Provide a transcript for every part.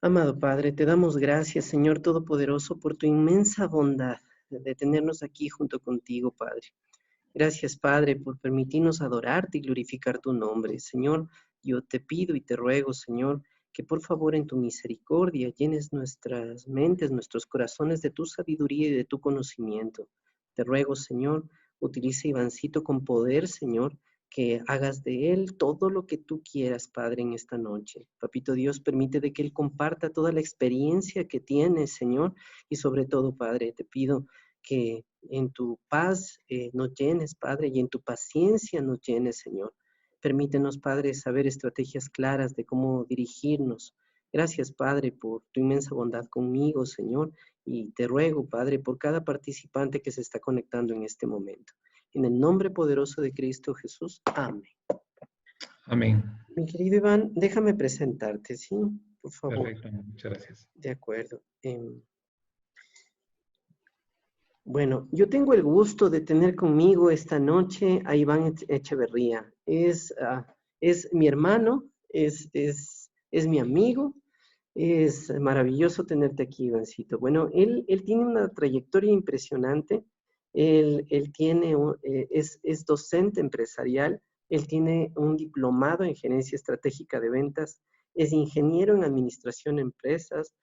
Amado Padre, te damos gracias, Señor Todopoderoso, por tu inmensa bondad de tenernos aquí junto contigo, Padre. Gracias, Padre, por permitirnos adorarte y glorificar tu nombre. Señor, yo te pido y te ruego, Señor, que por favor en tu misericordia llenes nuestras mentes, nuestros corazones de tu sabiduría y de tu conocimiento. Te ruego, Señor, utilice Ivancito con poder, Señor, que hagas de él todo lo que tú quieras, Padre, en esta noche. Papito Dios, permite de que él comparta toda la experiencia que tiene, Señor, y sobre todo, Padre, te pido que en tu paz nos llenes, Padre, y en tu paciencia nos llenes, Señor. Permítenos, Padre, saber estrategias claras de cómo dirigirnos. Gracias, Padre, por tu inmensa bondad conmigo, Señor, y te ruego, Padre, por cada participante que se está conectando en este momento. En el nombre poderoso de Cristo Jesús. Amén. Amén. Mi querido Iván, déjame presentarte, ¿sí? Por favor. Perfecto, muchas gracias. De acuerdo. Bueno, yo tengo el gusto de tener conmigo esta noche a Iván Echeverría. Es mi hermano, es mi amigo. Es maravilloso tenerte aquí, Ivancito. Bueno, él tiene una trayectoria impresionante. Él tiene es docente empresarial. Él tiene un diplomado en gerencia estratégica de ventas. Es ingeniero en administración de empresas.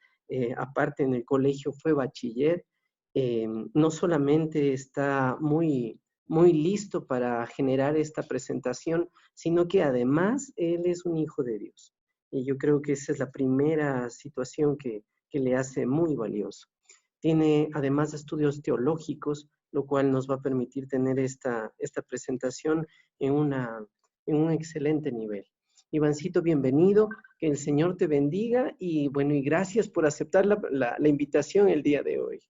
Aparte, en el colegio fue bachiller. No solamente está muy listo para generar esta presentación, sino que además él es un hijo de Dios. Y yo creo que esa es la primera situación que le hace muy valioso. Tiene además estudios teológicos, lo cual nos va a permitir tener esta presentación en un excelente nivel. Ivancito, bienvenido, que el Señor te bendiga y bueno, y gracias por aceptar la invitación el día de hoy.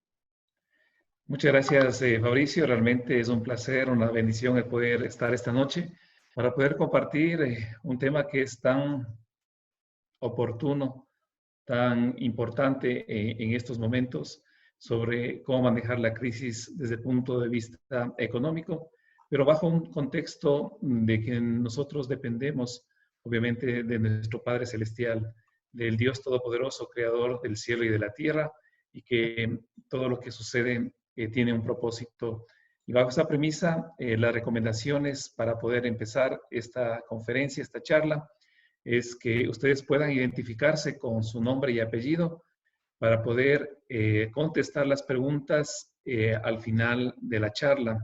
Muchas gracias, Fabricio. Realmente es un placer, una bendición el poder estar esta noche para poder compartir un tema que es tan oportuno, tan importante en estos momentos sobre cómo manejar la crisis desde el punto de vista económico, pero bajo un contexto de que nosotros dependemos, obviamente, de nuestro Padre Celestial, del Dios Todopoderoso, Creador del cielo y de la tierra, y que todo lo que sucede tiene un propósito. Y bajo esa premisa, las recomendaciones para poder empezar esta conferencia, esta charla, es que ustedes puedan identificarse con su nombre y apellido para poder contestar las preguntas al final de la charla.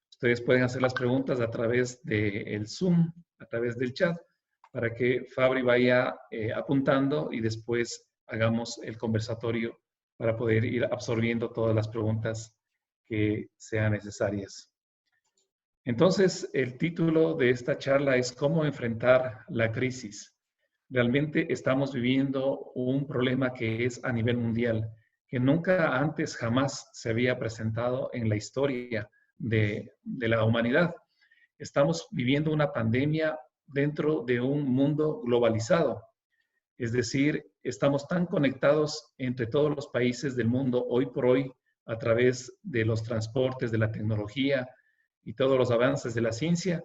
Ustedes pueden hacer las preguntas a través del Zoom, a través del chat, para que Fabri vaya apuntando y después hagamos el conversatorio para poder ir absorbiendo todas las preguntas que sean necesarias. Entonces, el título de esta charla es ¿Cómo enfrentar la crisis? Realmente estamos viviendo un problema que es a nivel mundial, que nunca antes jamás se había presentado en la historia de la humanidad. Estamos viviendo una pandemia dentro de un mundo globalizado. Es decir, estamos tan conectados entre todos los países del mundo hoy por hoy a través de los transportes, de la tecnología y todos los avances de la ciencia,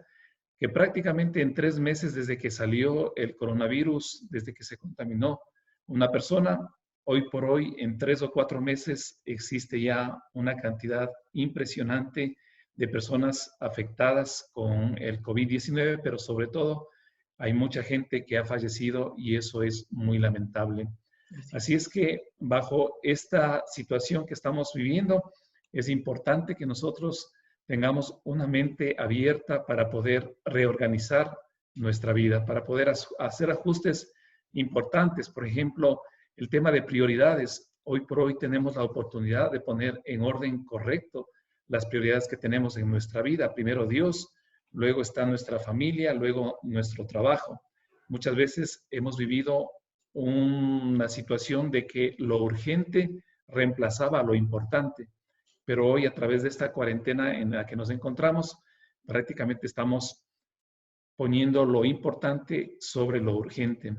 que prácticamente en 3 meses desde que salió el coronavirus, desde que se contaminó una persona, hoy por hoy en 3 o 4 meses existe ya una cantidad impresionante de personas afectadas con el COVID-19, pero sobre todo hay mucha gente que ha fallecido y eso es muy lamentable. Así es que bajo esta situación que estamos viviendo, es importante que nosotros tengamos una mente abierta para poder reorganizar nuestra vida, para poder hacer ajustes importantes. Por ejemplo, el tema de prioridades. Hoy por hoy tenemos la oportunidad de poner en orden correcto las prioridades que tenemos en nuestra vida. Primero Dios, luego está nuestra familia, luego nuestro trabajo. Muchas veces hemos vivido una situación de que lo urgente reemplazaba lo importante, pero hoy a través de esta cuarentena en la que nos encontramos, prácticamente estamos poniendo lo importante sobre lo urgente.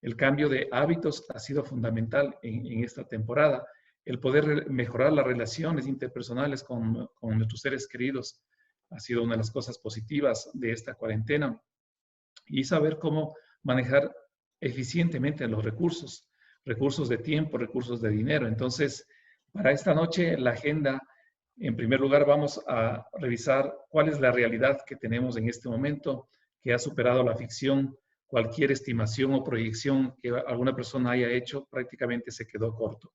El cambio de hábitos ha sido fundamental en esta temporada. El poder mejorar las relaciones interpersonales con nuestros seres queridos ha sido una de las cosas positivas de esta cuarentena. Y saber cómo manejar eficientemente los recursos. recursos de tiempo, recursos de dinero. Entonces, para esta noche, la agenda, en primer lugar, vamos a revisar cuál es la realidad que tenemos en este momento, que ha superado la ficción. Cualquier estimación o proyección que alguna persona haya hecho prácticamente se quedó corto.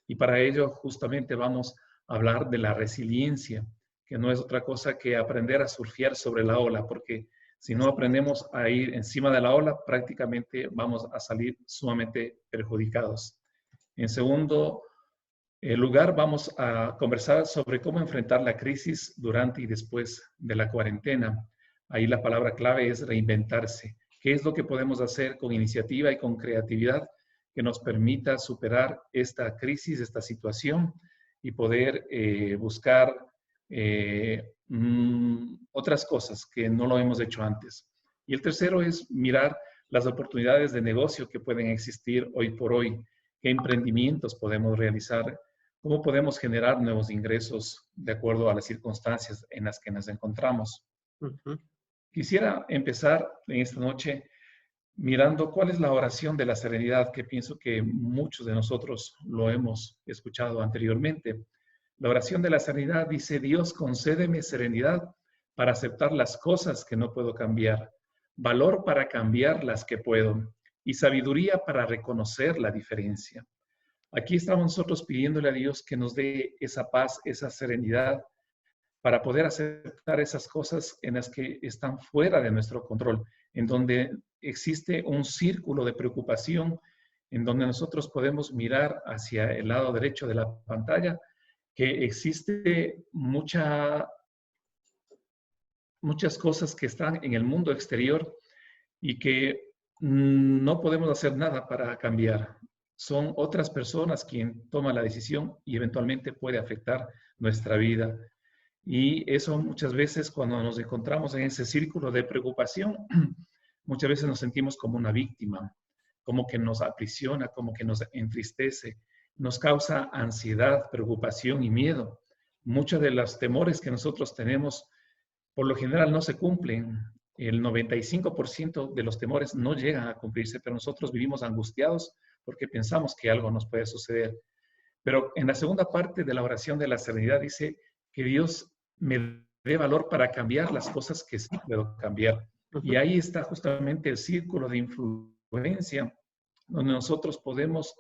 Y para ello, justamente, vamos a hablar de la resiliencia, que no es otra cosa que aprender a surfear sobre la ola, porque si no aprendemos a ir encima de la ola, prácticamente vamos a salir sumamente perjudicados. En segundo lugar, vamos a conversar sobre cómo enfrentar la crisis durante y después de la cuarentena. Ahí la palabra clave es reinventarse. ¿Qué es lo que podemos hacer con iniciativa y con creatividad que nos permita superar esta crisis, esta situación y poder buscar otras cosas que no lo hemos hecho antes? Y el tercero es mirar las oportunidades de negocio que pueden existir hoy por hoy, qué emprendimientos podemos realizar, cómo podemos generar nuevos ingresos de acuerdo a las circunstancias en las que nos encontramos. Quisiera empezar en esta noche mirando cuál es la oración de la serenidad, que pienso que muchos de nosotros lo hemos escuchado anteriormente. La oración de la serenidad dice: Dios, concédeme serenidad para aceptar las cosas que no puedo cambiar, valor para cambiar las que puedo y sabiduría para reconocer la diferencia. Aquí estamos nosotros pidiéndole a Dios que nos dé esa paz, esa serenidad para poder aceptar esas cosas en las que están fuera de nuestro control, en donde existe un círculo de preocupación, en donde nosotros podemos mirar hacia el lado derecho de la pantalla, que existe muchas cosas que están en el mundo exterior y que no podemos hacer nada para cambiar. Son otras personas quien toman la decisión y eventualmente puede afectar nuestra vida. Y eso muchas veces, cuando nos encontramos en ese círculo de preocupación, muchas veces nos sentimos como una víctima, como que nos aprisiona, como que nos entristece, nos causa ansiedad, preocupación y miedo. Muchos de los temores que nosotros tenemos, por lo general, no se cumplen. El 95% de los temores no llegan a cumplirse, pero nosotros vivimos angustiados porque pensamos que algo nos puede suceder. Pero en la segunda parte de la oración de la serenidad dice que Dios me dé valor para cambiar las cosas que sí puedo cambiar. Y ahí está justamente el círculo de influencia, donde nosotros podemos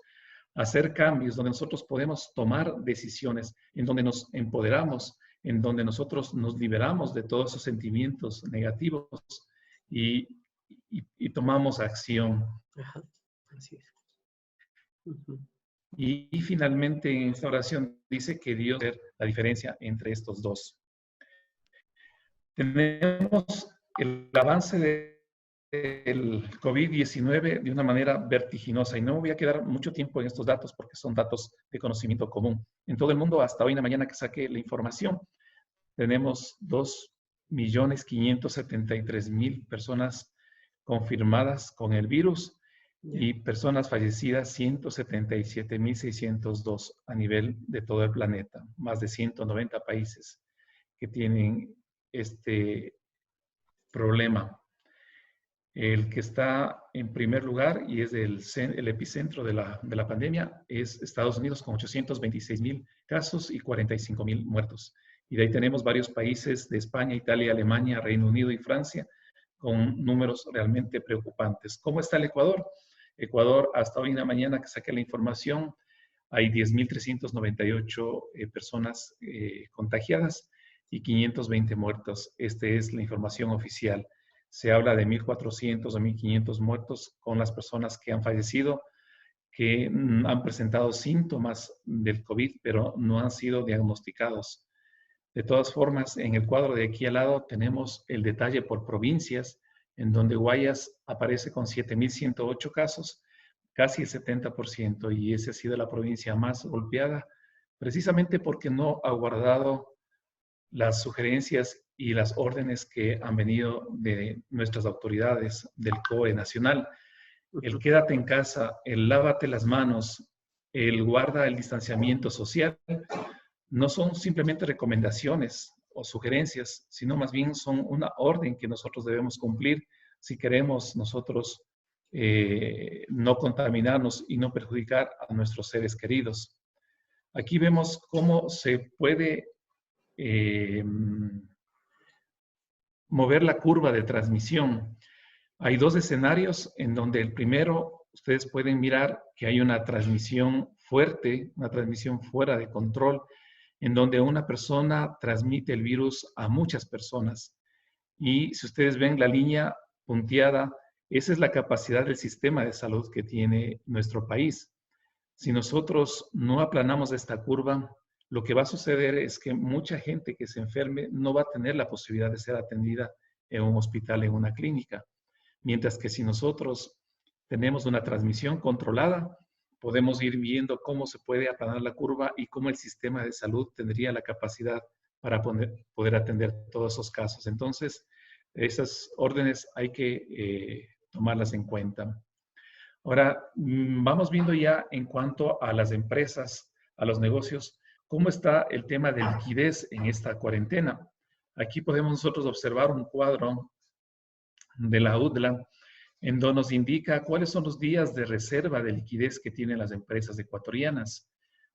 hacer cambios, donde nosotros podemos tomar decisiones, en donde nos empoderamos, en donde nosotros nos liberamos de todos esos sentimientos negativos y tomamos acción. Ajá, así es. Y finalmente en esta oración dice que Dios es la diferencia entre estos dos. Tenemos el avance del COVID-19 de una manera vertiginosa y no me voy a quedar mucho tiempo en estos datos porque son datos de conocimiento común. En todo el mundo, hasta hoy en la mañana que saqué la información, tenemos 2.573.000 personas confirmadas con el virus y personas fallecidas 177.602 a nivel de todo el planeta. Más de 190 países que tienen este problema. El que está en primer lugar y es el epicentro de la pandemia es Estados Unidos con 826.000 casos y 45.000 muertos. Y de ahí tenemos varios países de España, Italia, Alemania, Reino Unido y Francia con números realmente preocupantes. ¿Cómo está el Ecuador? Ecuador, hasta hoy en la mañana que saqué la información, hay 10.398 personas contagiadas y 520 muertos. Esta es la información oficial. Se habla de 1.400 o 1.500 muertos con las personas que han fallecido, que han presentado síntomas del COVID, pero no han sido diagnosticados. De todas formas, en el cuadro de aquí al lado tenemos el detalle por provincias, en donde Guayas aparece con 7.108 casos, casi el 70%, y esa ha sido la provincia más golpeada, precisamente porque no ha guardado las sugerencias y las órdenes que han venido de nuestras autoridades del COE nacional. El quédate en casa, el lávate las manos, el guarda el distanciamiento social, no son simplemente recomendaciones o sugerencias, sino más bien son una orden que nosotros debemos cumplir si queremos nosotros no contaminarnos y no perjudicar a nuestros seres queridos. Aquí vemos cómo se puede mover la curva de transmisión. Hay dos escenarios en donde el primero, ustedes pueden mirar que hay una transmisión fuerte, una transmisión fuera de control, en donde una persona transmite el virus a muchas personas. Y si ustedes ven la línea punteada, esa es la capacidad del sistema de salud que tiene nuestro país. Si nosotros no aplanamos esta curva, lo que va a suceder es que mucha gente que se enferme no va a tener la posibilidad de ser atendida en un hospital, en una clínica. Mientras que si nosotros tenemos una transmisión controlada, podemos ir viendo cómo se puede aplanar la curva y cómo el sistema de salud tendría la capacidad para poder atender todos esos casos. Entonces, esas órdenes hay que tomarlas en cuenta. Ahora, vamos viendo ya en cuanto a las empresas, a los negocios, cómo está el tema de liquidez en esta cuarentena. Aquí podemos nosotros observar un cuadro de la UDLA en donde nos indica cuáles son los días de reserva de liquidez que tienen las empresas ecuatorianas.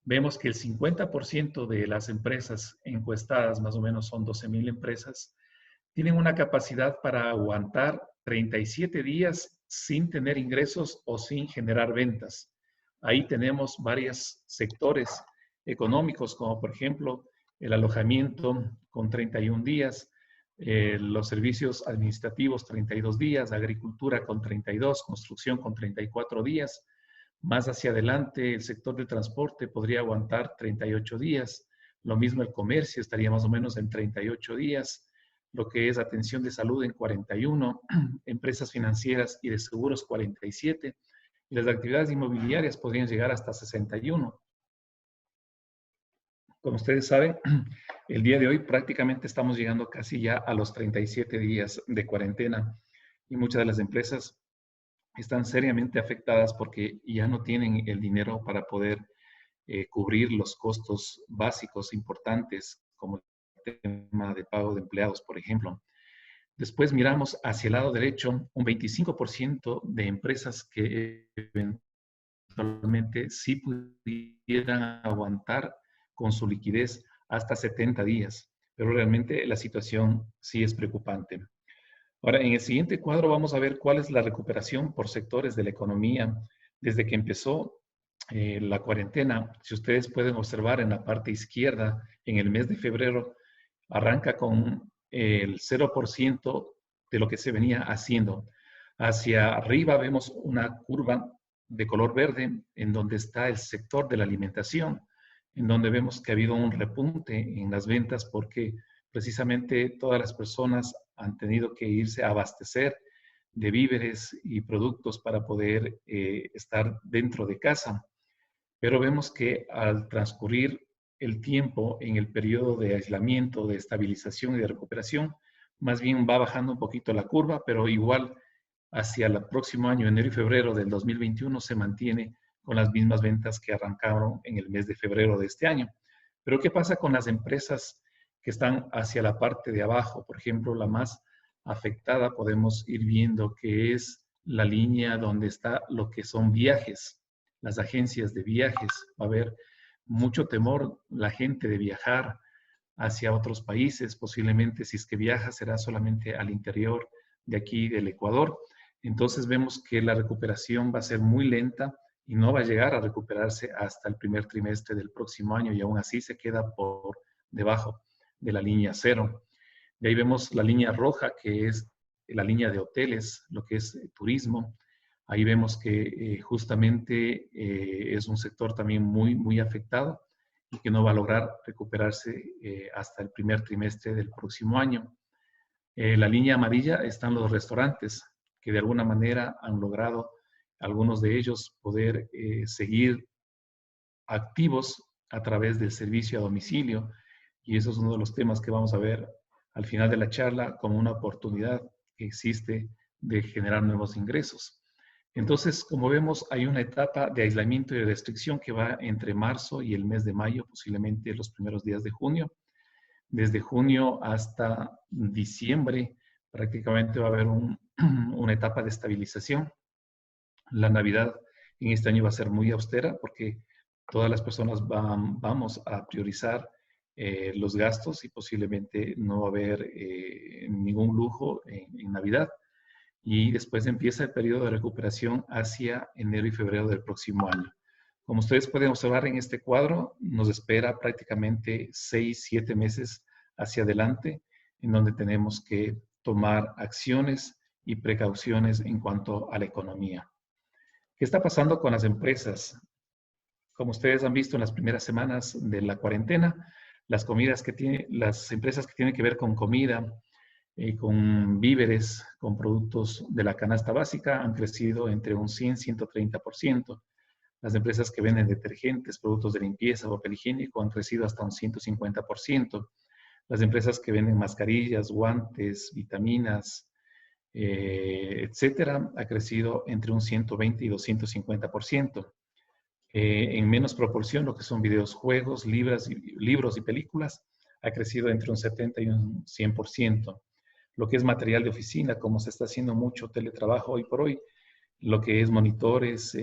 Vemos que el 50% de las empresas encuestadas, más o menos son 12,000 empresas, tienen una capacidad para aguantar 37 días sin tener ingresos o sin generar ventas. Ahí tenemos varios sectores económicos, como por ejemplo el alojamiento con 31 días, los servicios administrativos 32 días, agricultura con 32, construcción con 34 días. Más hacia adelante, el sector de transporte podría aguantar 38 días. Lo mismo el comercio, estaría más o menos en 38 días. Lo que es atención de salud en 41, empresas financieras y de seguros 47, y las actividades inmobiliarias podrían llegar hasta 61. Como ustedes saben, el día de hoy prácticamente estamos llegando casi ya a los 37 días de cuarentena y muchas de las empresas están seriamente afectadas porque ya no tienen el dinero para poder cubrir los costos básicos importantes, como el tema de pago de empleados, por ejemplo. Después miramos hacia el lado derecho, un 25% de empresas que eventualmente sí pudieran aguantar con su liquidez hasta 70 días, pero realmente la situación sí es preocupante. Ahora, en el siguiente cuadro vamos a ver cuál es la recuperación por sectores de la economía desde que empezó la cuarentena. Si ustedes pueden observar en la parte izquierda, en el mes de febrero, arranca con el 0% de lo que se venía haciendo. Hacia arriba vemos una curva de color verde en donde está el sector de la alimentación, en donde vemos que ha habido un repunte en las ventas porque precisamente todas las personas han tenido que irse a abastecer de víveres y productos para poder estar dentro de casa. Pero vemos que al transcurrir el tiempo en el periodo de aislamiento, de estabilización y de recuperación, más bien va bajando un poquito la curva, pero igual hacia el próximo año, enero y febrero del 2021, se mantiene con las mismas ventas que arrancaron en el mes de febrero de este año. Pero ¿qué pasa con las empresas que están hacia la parte de abajo? Por ejemplo, la más afectada podemos ir viendo que es la línea donde está lo que son viajes, las agencias de viajes. Va a haber mucho temor la gente de viajar hacia otros países. Posiblemente si es que viaja será solamente al interior de aquí del Ecuador. Entonces vemos que la recuperación va a ser muy lenta y no va a llegar a recuperarse hasta el primer trimestre del próximo año y aún así se queda por debajo de la línea cero. De ahí vemos la línea roja, que es la línea de hoteles, lo que es turismo. Ahí vemos que justamente es un sector también muy afectado y que no va a lograr recuperarse hasta el primer trimestre del próximo año. La línea amarilla están los restaurantes, que de alguna manera han logrado, algunos de ellos, poder seguir activos a través del servicio a domicilio. Y eso es uno de los temas que vamos a ver al final de la charla como una oportunidad que existe de generar nuevos ingresos. Entonces, como vemos, hay una etapa de aislamiento y restricción que va entre marzo y el mes de mayo, posiblemente los primeros días de junio. Desde junio hasta diciembre prácticamente va a haber una etapa de estabilización La Navidad en este año va a ser muy austera porque todas las personas vamos a priorizar los gastos y posiblemente no va a haber ningún lujo en Navidad. Y después empieza el periodo de recuperación hacia enero y febrero del próximo año. Como ustedes pueden observar en este cuadro, nos espera prácticamente 6, 7 meses hacia adelante, en donde tenemos que tomar acciones y precauciones en cuanto a la economía. ¿Qué está pasando con las empresas? Como ustedes han visto en las primeras semanas de la cuarentena, las empresas que tienen que ver con comida, con víveres, con productos de la canasta básica, han crecido entre un 100 y 130%. Las empresas que venden detergentes, productos de limpieza, papel higiénico han crecido hasta un 150%. Las empresas que venden mascarillas, guantes, vitaminas, etcétera, ha crecido entre un 120 y 250%. En menos proporción, lo que son videojuegos, libros y películas, ha crecido entre un 70 y un 100%. Lo que es material de oficina, como se está haciendo mucho teletrabajo hoy por hoy, lo que es monitores,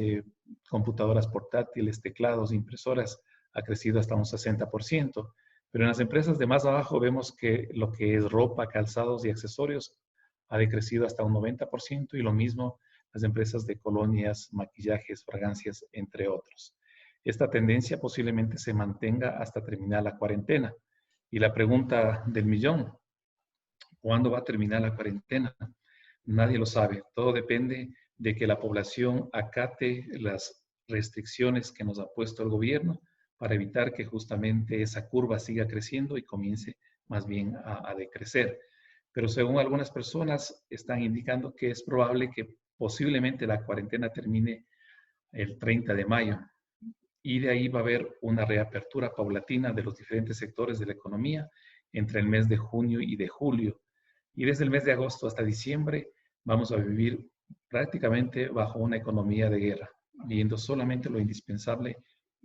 computadoras portátiles, teclados, impresoras, ha crecido hasta un 60%. Pero en las empresas de más abajo vemos que lo que es ropa, calzados y accesorios ha decrecido hasta un 90% y lo mismo las empresas de colonias, maquillajes, fragancias, entre otros. Esta tendencia posiblemente se mantenga hasta terminar la cuarentena. Y la pregunta del millón, ¿cuándo va a terminar la cuarentena? Nadie lo sabe. Todo depende de que la población acate las restricciones que nos ha puesto el gobierno para evitar que justamente esa curva siga creciendo y comience más bien a decrecer. Pero según algunas personas están indicando que es probable que posiblemente la cuarentena termine el 30 de mayo y de ahí va a haber una reapertura paulatina de los diferentes sectores de la economía entre el mes de junio y de julio. Y desde el mes de agosto hasta diciembre vamos a vivir prácticamente bajo una economía de guerra, viendo solamente lo indispensable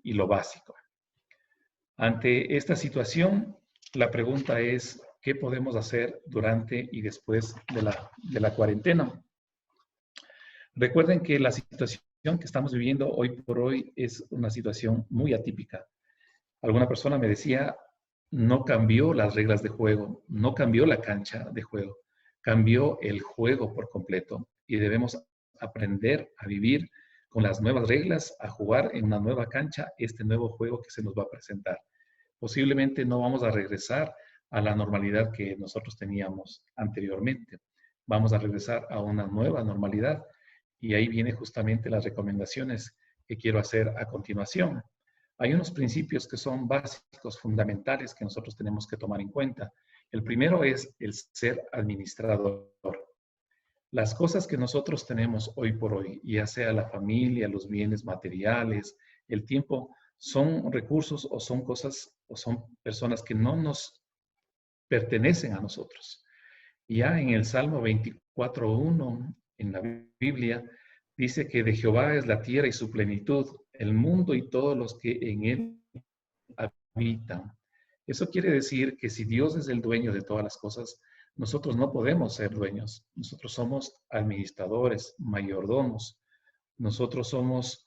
y lo básico. Ante esta situación, la pregunta es, ¿qué podemos hacer durante y después de la cuarentena? Recuerden que la situación que estamos viviendo hoy por hoy es una situación muy atípica. Alguna persona me decía, no cambió las reglas de juego, no cambió la cancha de juego, cambió el juego por completo y debemos aprender a vivir con las nuevas reglas, a jugar en una nueva cancha este nuevo juego que se nos va a presentar. Posiblemente no vamos a regresar a la normalidad que nosotros teníamos anteriormente. Vamos a regresar a una nueva normalidad y ahí vienen justamente las recomendaciones que quiero hacer a continuación. Hay unos principios que son básicos, fundamentales, que nosotros tenemos que tomar en cuenta. El primero es el ser administrador. Las cosas que nosotros tenemos hoy por hoy, ya sea la familia, los bienes materiales, el tiempo, son recursos o son cosas o son personas que no nos pertenecen a nosotros. Ya en el Salmo 24:1, en la Biblia, dice que de Jehová es la tierra y su plenitud, el mundo y todos los que en él habitan. Eso quiere decir que si Dios es el dueño de todas las cosas, nosotros no podemos ser dueños. Nosotros somos administradores, mayordomos. Nosotros somos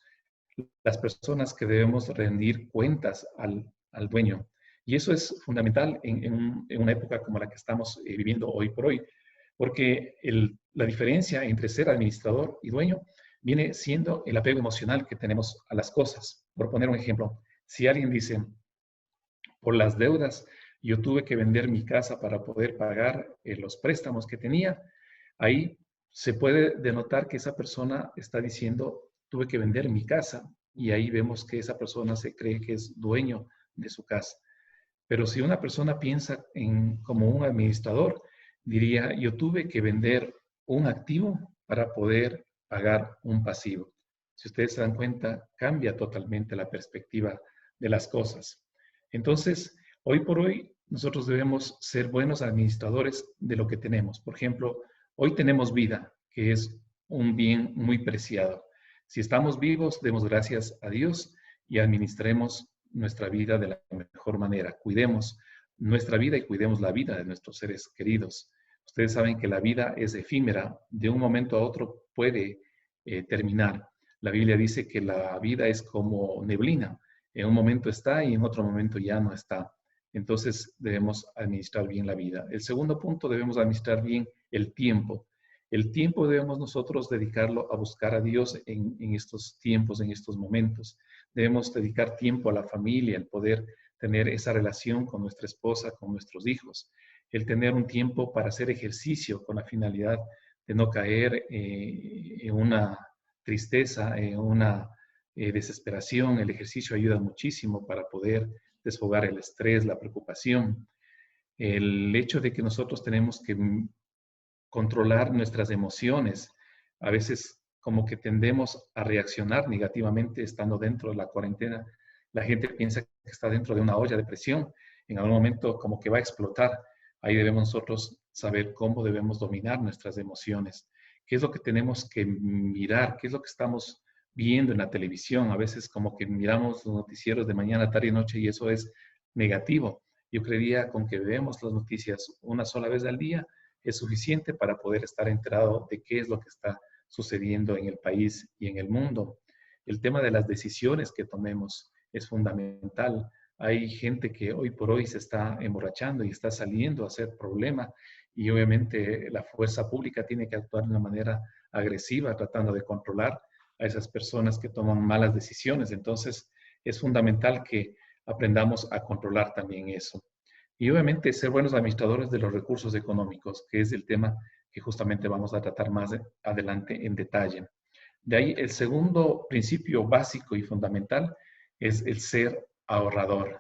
las personas que debemos rendir cuentas al dueño. Y eso es fundamental en una época como la que estamos viviendo hoy por hoy, porque la diferencia entre ser administrador y dueño viene siendo el apego emocional que tenemos a las cosas. Por poner un ejemplo, si alguien dice, por las deudas, yo tuve que vender mi casa para poder pagar los préstamos que tenía, ahí se puede denotar que esa persona está diciendo, tuve que vender mi casa, y ahí vemos que esa persona se cree que es dueño de su casa. Pero si una persona piensa como un administrador, diría, yo tuve que vender un activo para poder pagar un pasivo. Si ustedes se dan cuenta, cambia totalmente la perspectiva de las cosas. Entonces, hoy por hoy, nosotros debemos ser buenos administradores de lo que tenemos. Por ejemplo, hoy tenemos vida, que es un bien muy preciado. Si estamos vivos, demos gracias a Dios y administremos nuestra vida de la mejor manera. Cuidemos nuestra vida y cuidemos la vida de nuestros seres queridos. Ustedes saben que la vida es efímera. De un momento a otro puede terminar. La Biblia dice que la vida es como neblina. En un momento está y en otro momento ya no está. Entonces debemos administrar bien la vida. El segundo punto, debemos administrar bien el tiempo. El tiempo debemos nosotros dedicarlo a buscar a Dios en estos tiempos, en estos momentos. Debemos dedicar tiempo a la familia, el poder tener esa relación con nuestra esposa, con nuestros hijos. El tener un tiempo para hacer ejercicio con la finalidad de no caer en una tristeza, en una desesperación. El ejercicio ayuda muchísimo para poder desfogar el estrés, la preocupación. El hecho de que nosotros tenemos que controlar nuestras emociones. A veces como que tendemos a reaccionar negativamente estando dentro de la cuarentena. La gente piensa que está dentro de una olla de presión. En algún momento como que va a explotar. Ahí debemos nosotros saber cómo debemos dominar nuestras emociones. ¿Qué es lo que tenemos que mirar? ¿Qué es lo que estamos viendo en la televisión? A veces como que miramos los noticieros de mañana, tarde y noche y eso es negativo. Yo creería con que vemos las noticias una sola vez al día es suficiente para poder estar enterado de qué es lo que está sucediendo en el país y en el mundo. El tema de las decisiones que tomemos es fundamental. Hay gente que hoy por hoy se está emborrachando y está saliendo a hacer problema y obviamente la fuerza pública tiene que actuar de una manera agresiva tratando de controlar a esas personas que toman malas decisiones. Entonces es fundamental que aprendamos a controlar también eso. Y obviamente ser buenos administradores de los recursos económicos, que es el tema que justamente vamos a tratar más adelante en detalle. De ahí el segundo principio básico y fundamental es el ser ahorrador.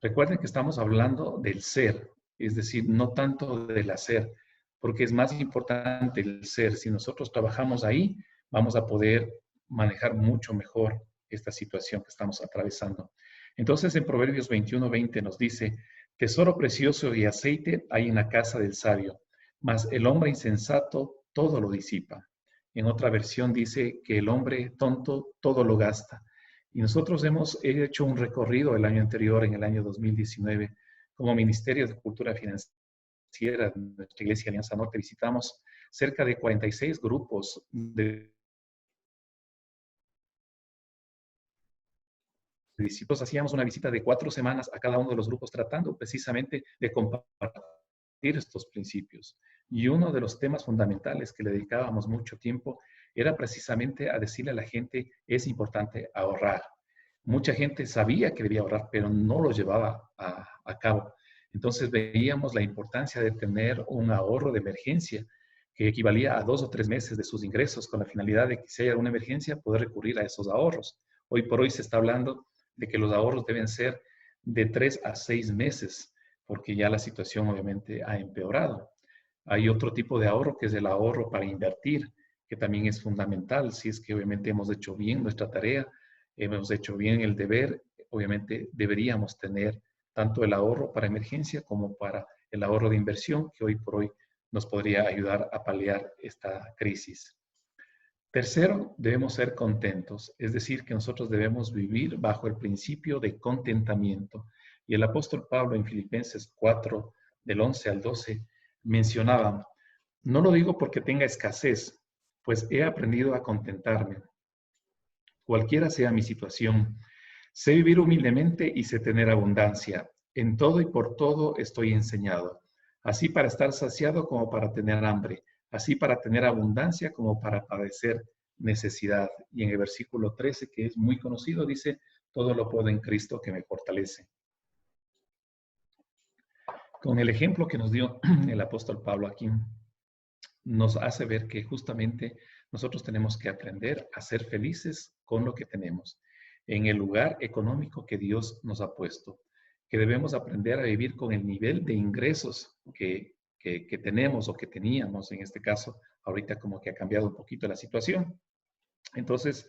Recuerden que estamos hablando del ser, es decir, no tanto del hacer, porque es más importante el ser. Si nosotros trabajamos ahí, vamos a poder manejar mucho mejor esta situación que estamos atravesando. Entonces, en Proverbios 21:20 nos dice, tesoro precioso y aceite hay en la casa del sabio, mas el hombre insensato todo lo disipa. En otra versión dice que el hombre tonto todo lo gasta. Y nosotros hemos hecho un recorrido el año anterior, en el año 2019, como Ministerio de Cultura Financiera de nuestra Iglesia Alianza Norte. Visitamos cerca de 46 grupos de discípulos. Hacíamos una visita de 4 semanas a cada uno de los grupos tratando precisamente de compartir estos principios. Y uno de los temas fundamentales que le dedicábamos mucho tiempo era precisamente a decirle a la gente, es importante ahorrar. Mucha gente sabía que debía ahorrar, pero no lo llevaba a cabo. Entonces veíamos la importancia de tener un ahorro de emergencia que equivalía a 2 o 3 meses de sus ingresos con la finalidad de que si hay alguna emergencia poder recurrir a esos ahorros. Hoy por hoy se está hablando de que los ahorros deben ser de 3 a 6 meses, porque ya la situación obviamente ha empeorado. Hay otro tipo de ahorro que es el ahorro para invertir, que también es fundamental. Si es que obviamente hemos hecho bien nuestra tarea, hemos hecho bien el deber, obviamente deberíamos tener tanto el ahorro para emergencia como para el ahorro de inversión, que hoy por hoy nos podría ayudar a paliar esta crisis. Tercero, debemos ser contentos, es decir, que nosotros debemos vivir bajo el principio de contentamiento. Y el apóstol Pablo en Filipenses 4, del 11 al 12, mencionaba, no lo digo porque tenga escasez, pues he aprendido a contentarme. Cualquiera sea mi situación, sé vivir humildemente y sé tener abundancia. En todo y por todo estoy enseñado, así para estar saciado como para tener hambre, así para tener abundancia como para padecer necesidad. Y en el versículo 13, que es muy conocido, dice, todo lo puedo en Cristo que me fortalece. Con el ejemplo que nos dio el apóstol Pablo aquí, nos hace ver que justamente nosotros tenemos que aprender a ser felices con lo que tenemos, en el lugar económico que Dios nos ha puesto, que debemos aprender a vivir con el nivel de ingresos que tenemos o que teníamos, en este caso, ahorita como que ha cambiado un poquito la situación. Entonces,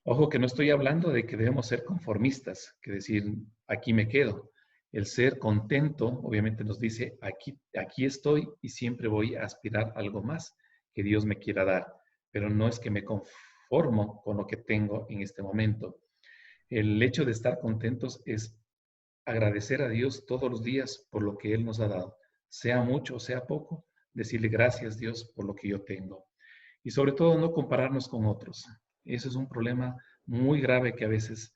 ojo que no estoy hablando de que debemos ser conformistas, que decir, aquí me quedo. El ser contento, obviamente nos dice, aquí estoy y siempre voy a aspirar a algo más que Dios me quiera dar, pero no es que me conformo con lo que tengo en este momento. El hecho de estar contentos es agradecer a Dios todos los días por lo que Él nos ha dado, sea mucho o sea poco, decirle gracias Dios por lo que yo tengo. y sobre todo no compararnos con otros. Eso es un problema muy grave que a veces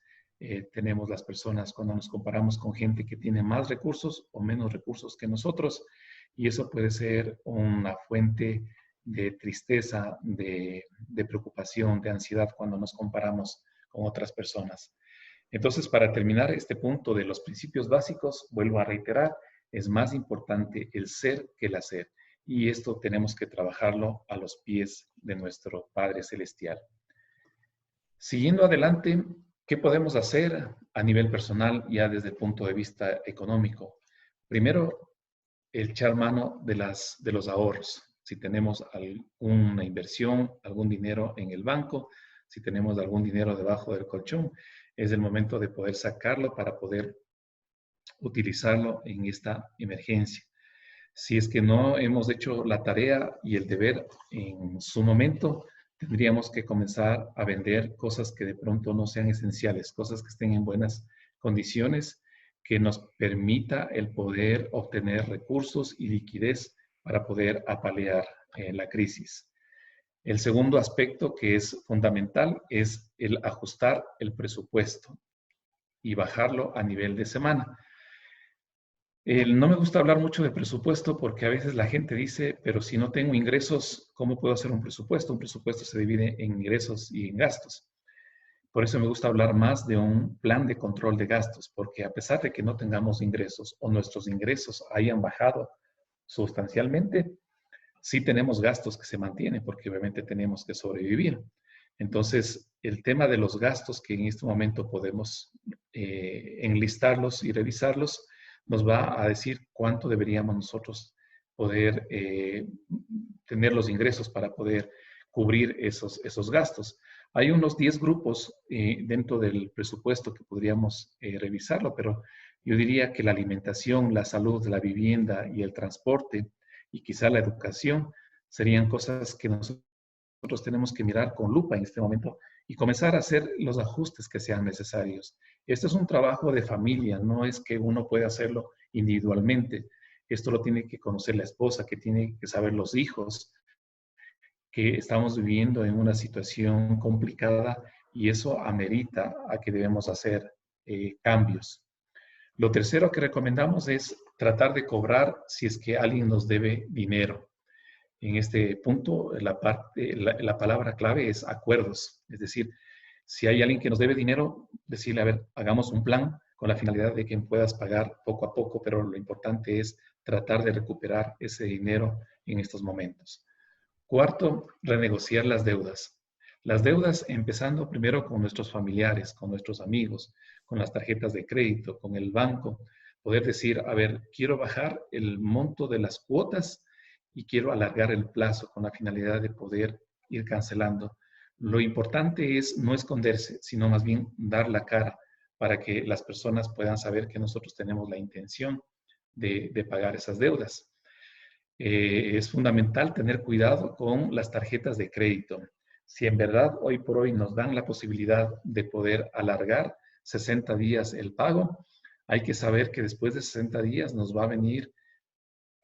tenemos las personas cuando nos comparamos con gente que tiene más recursos o menos recursos que nosotros, y eso puede ser una fuente de tristeza, de preocupación, de ansiedad cuando nos comparamos con otras personas. Entonces, para terminar este punto de los principios básicos, vuelvo a reiterar, es más importante el ser que el hacer. Y esto tenemos que trabajarlo a los pies de nuestro Padre Celestial. Siguiendo adelante, ¿qué podemos hacer a nivel personal ya desde el punto de vista económico? Primero, el echar mano de los ahorros. Si tenemos alguna inversión, algún dinero en el banco, si tenemos algún dinero debajo del colchón, es el momento de poder sacarlo para poder utilizarlo en esta emergencia. Si es que no hemos hecho la tarea y el deber en su momento, tendríamos que comenzar a vender cosas que de pronto no sean esenciales, cosas que estén en buenas condiciones, que nos permita el poder obtener recursos y liquidez para poder apalear la crisis. El segundo aspecto que es fundamental es el ajustar el presupuesto y bajarlo a nivel de semana. No me gusta hablar mucho de presupuesto porque a veces la gente dice, pero si no tengo ingresos, ¿cómo puedo hacer un presupuesto? Un presupuesto se divide en ingresos y en gastos. Por eso me gusta hablar más de un plan de control de gastos, porque a pesar de que no tengamos ingresos o nuestros ingresos hayan bajado sustancialmente, sí tenemos gastos que se mantienen, porque obviamente tenemos que sobrevivir. Entonces, el tema de los gastos que en este momento podemos enlistarlos y revisarlos, nos va a decir cuánto deberíamos nosotros poder tener los ingresos para poder cubrir esos gastos. Hay unos 10 grupos dentro del presupuesto que podríamos revisarlo, pero yo diría que la alimentación, la salud, la vivienda y el transporte y quizá la educación serían cosas que nosotros tenemos que mirar con lupa en este momento y comenzar a hacer los ajustes que sean necesarios. Este es un trabajo de familia, no es que uno pueda hacerlo individualmente. Esto lo tiene que conocer la esposa, que tiene que saber los hijos, que estamos viviendo en una situación complicada y eso amerita a que debemos hacer cambios. Lo tercero que recomendamos es tratar de cobrar si es que alguien nos debe dinero. En este punto, la palabra clave es acuerdos. Es decir, si hay alguien que nos debe dinero, decirle, a ver, hagamos un plan con la finalidad de que puedas pagar poco a poco, pero lo importante es tratar de recuperar ese dinero en estos momentos. Cuarto, renegociar las deudas. Las deudas empezando primero con nuestros familiares, con nuestros amigos, con las tarjetas de crédito, con el banco. Poder decir, a ver, quiero bajar el monto de las cuotas y quiero alargar el plazo con la finalidad de poder ir cancelando. Lo importante es no esconderse, sino más bien dar la cara para que las personas puedan saber que nosotros tenemos la intención de pagar esas deudas. Es fundamental tener cuidado con las tarjetas de crédito. Si en verdad hoy por hoy nos dan la posibilidad de poder alargar 60 días el pago, hay que saber que después de 60 días nos va a venir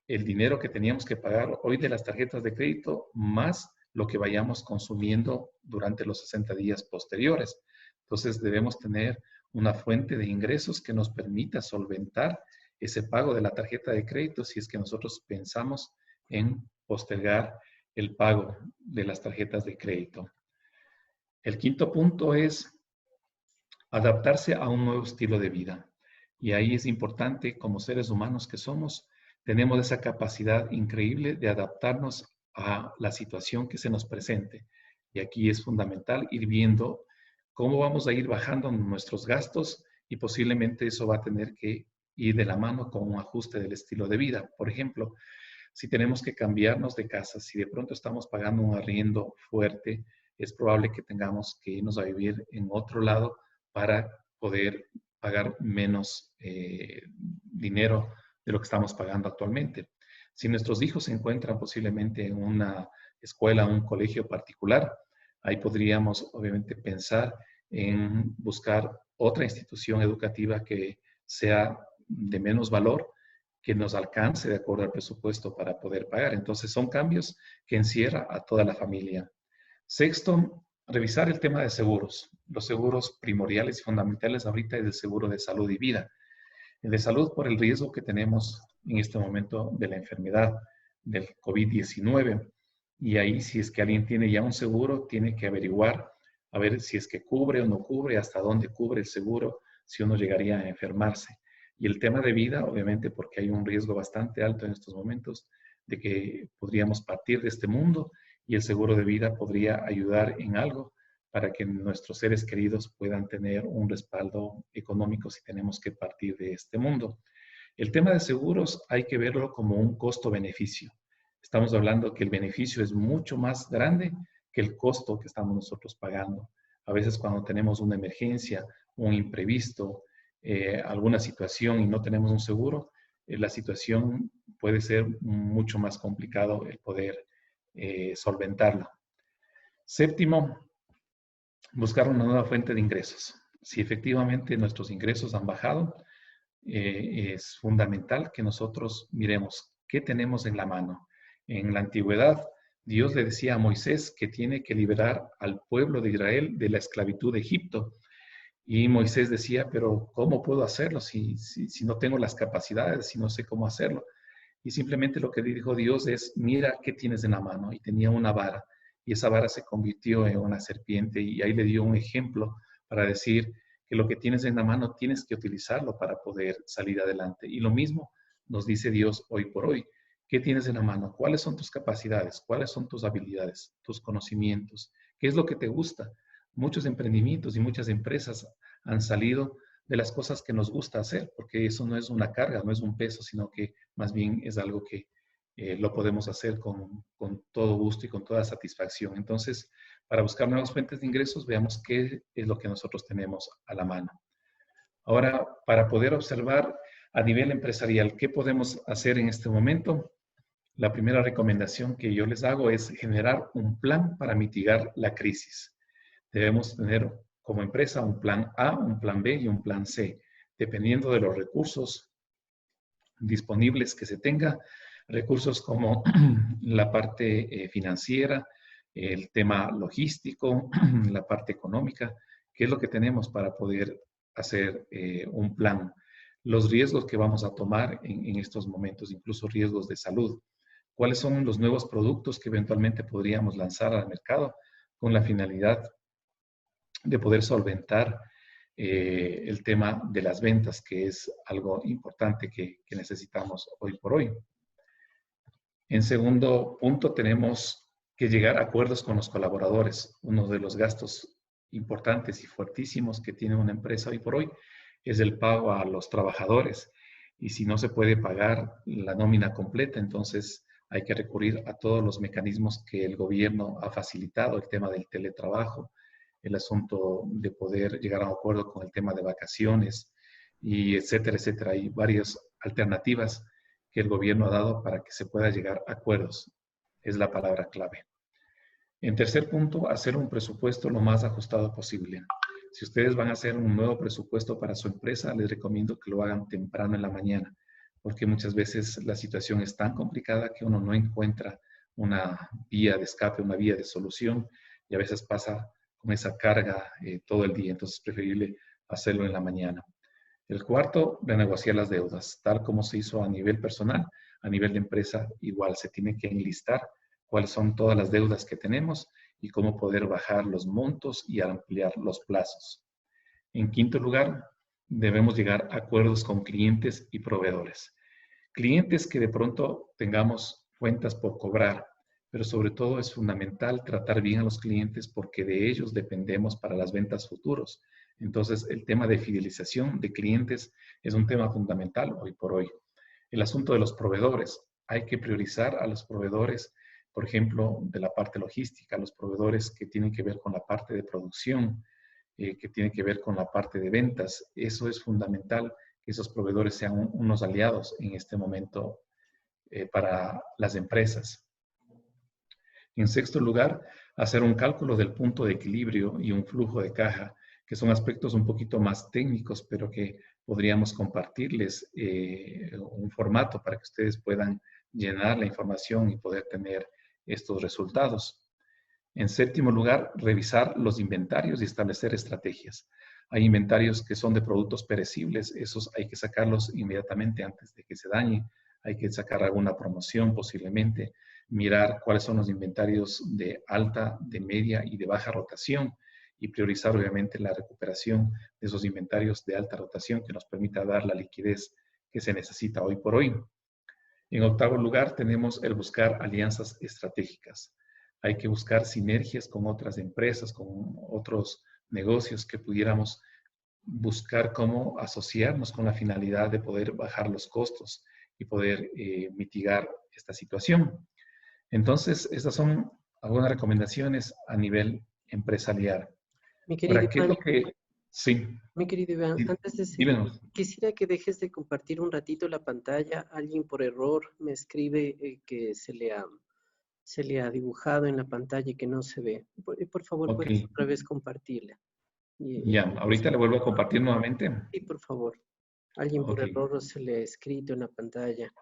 el dinero que teníamos que pagar hoy de las tarjetas de crédito más lo que vayamos consumiendo durante los 60 días posteriores. Entonces debemos tener una fuente de ingresos que nos permita solventar ese pago de la tarjeta de crédito si es que nosotros pensamos en postergar el pago de las tarjetas de crédito. El quinto punto es adaptarse a un nuevo estilo de vida. Y ahí es importante, como seres humanos que somos, tenemos esa capacidad increíble de adaptarnos a la situación que se nos presente. Y aquí es fundamental ir viendo cómo vamos a ir bajando nuestros gastos y posiblemente eso va a tener que ir de la mano con un ajuste del estilo de vida. Por ejemplo, si tenemos que cambiarnos de casa, si de pronto estamos pagando un arriendo fuerte, es probable que tengamos que irnos a vivir en otro lado para poder pagar menos dinero de lo que estamos pagando actualmente. Si nuestros hijos se encuentran posiblemente en una escuela, un colegio particular, ahí podríamos obviamente pensar en buscar otra institución educativa que sea de menos valor, que nos alcance de acuerdo al presupuesto para poder pagar. Entonces son cambios que encierra a toda la familia. Sexto, revisar el tema de seguros. Los seguros primordiales y fundamentales ahorita es el seguro de salud y vida. El de salud por el riesgo que tenemos en este momento de la enfermedad del COVID-19. Y ahí, si es que alguien tiene ya un seguro, tiene que averiguar a ver si es que cubre o no cubre, hasta dónde cubre el seguro, si uno llegaría a enfermarse. Y el tema de vida, obviamente, porque hay un riesgo bastante alto en estos momentos de que podríamos partir de este mundo y el seguro de vida podría ayudar en algo para que nuestros seres queridos puedan tener un respaldo económico si tenemos que partir de este mundo. El tema de seguros hay que verlo como un costo-beneficio. Estamos hablando que el beneficio es mucho más grande que el costo que estamos nosotros pagando. A veces cuando tenemos una emergencia, un imprevisto, alguna situación y no tenemos un seguro, la situación puede ser mucho más complicado el poder solventarla. Séptimo, buscar una nueva fuente de ingresos. Si efectivamente nuestros ingresos han bajado, es fundamental que nosotros miremos qué tenemos en la mano. En la antigüedad, Dios le decía a Moisés que tiene que liberar al pueblo de Israel de la esclavitud de Egipto. Y Moisés decía, pero ¿cómo puedo hacerlo si no tengo las capacidades, si no sé cómo hacerlo? Y simplemente lo que dijo Dios es, mira qué tienes en la mano. Y tenía una vara. Y esa vara se convirtió en una serpiente. Y ahí le dio un ejemplo para decir que lo que tienes en la mano tienes que utilizarlo para poder salir adelante. Y lo mismo nos dice Dios hoy por hoy. ¿Qué tienes en la mano? ¿Cuáles son tus capacidades? ¿Cuáles son tus habilidades? ¿Tus conocimientos? ¿Qué es lo que te gusta? Muchos emprendimientos y muchas empresas han salido de las cosas que nos gusta hacer, porque eso no es una carga, no es un peso, sino que más bien es algo que lo podemos hacer con todo gusto y con toda satisfacción. Entonces, para buscar nuevas fuentes de ingresos, veamos qué es lo que nosotros tenemos a la mano. Ahora, para poder observar a nivel empresarial qué podemos hacer en este momento, la primera recomendación que yo les hago es generar un plan para mitigar la crisis. Debemos tener como empresa un plan A, un plan B y un plan C, dependiendo de los recursos disponibles que se tenga, recursos como la parte financiera, el tema logístico, la parte económica, qué es lo que tenemos para poder hacer un plan, los riesgos que vamos a tomar en estos momentos, incluso riesgos de salud, cuáles son los nuevos productos que eventualmente podríamos lanzar al mercado con la finalidad de poder solventar el tema de las ventas, que es algo importante que necesitamos hoy por hoy. En segundo punto, tenemos que llegar a acuerdos con los colaboradores. Uno de los gastos importantes y fuertísimos que tiene una empresa hoy por hoy es el pago a los trabajadores. Y si no se puede pagar la nómina completa, entonces hay que recurrir a todos los mecanismos que el gobierno ha facilitado, el tema del teletrabajo, el asunto de poder llegar a un acuerdo con el tema de vacaciones, y etcétera, etcétera. Hay varias alternativas que el gobierno ha dado para que se pueda llegar a acuerdos. Es la palabra clave. En tercer punto, hacer un presupuesto lo más ajustado posible. Si ustedes van a hacer un nuevo presupuesto para su empresa, les recomiendo que lo hagan temprano en la mañana, porque muchas veces la situación es tan complicada que uno no encuentra una vía de escape, una vía de solución, y a veces pasa con esa carga todo el día. Entonces es preferible hacerlo en la mañana. El cuarto, renegociar las deudas, tal como se hizo a nivel personal, a nivel de empresa, igual se tiene que enlistar cuáles son todas las deudas que tenemos y cómo poder bajar los montos y ampliar los plazos. En quinto lugar, debemos llegar a acuerdos con clientes y proveedores. Clientes que de pronto tengamos cuentas por cobrar, pero sobre todo es fundamental tratar bien a los clientes porque de ellos dependemos para las ventas futuros. Entonces, el tema de fidelización de clientes es un tema fundamental hoy por hoy. El asunto de los proveedores. Hay que priorizar a los proveedores, por ejemplo, de la parte logística, los proveedores que tienen que ver con la parte de producción, que tienen que ver con la parte de ventas. Eso es fundamental, que esos proveedores sean unos aliados en este momento para las empresas. En sexto lugar, hacer un cálculo del punto de equilibrio y un flujo de caja, que son aspectos un poquito más técnicos, pero que podríamos compartirles un formato para que ustedes puedan llenar la información y poder tener estos resultados. En séptimo lugar, revisar los inventarios y establecer estrategias. Hay inventarios que son de productos perecibles, esos hay que sacarlos inmediatamente antes de que se dañen. Hay que sacar alguna promoción posiblemente, mirar cuáles son los inventarios de alta, de media y de baja rotación y priorizar obviamente la recuperación de esos inventarios de alta rotación que nos permita dar la liquidez que se necesita hoy por hoy. En octavo lugar, tenemos el buscar alianzas estratégicas. Hay que buscar sinergias con otras empresas, con otros negocios que pudiéramos buscar cómo asociarnos con la finalidad de poder bajar los costos y poder mitigar esta situación. Entonces, estas son algunas recomendaciones a nivel empresarial. Mi querido Ahora, ¿qué es Iván, lo que... Sí, mi querido Iván, antes de seguir, díganos. quisiera que dejes de compartir un ratito la pantalla. Alguien por error me escribe que se le ha dibujado en la pantalla y que no se ve. Por favor, Ok, puedes otra vez compartirla. ya, ahorita le vuelvo a compartir nuevamente. Sí, por favor. Alguien por Ok, error se le ha escrito en la pantalla.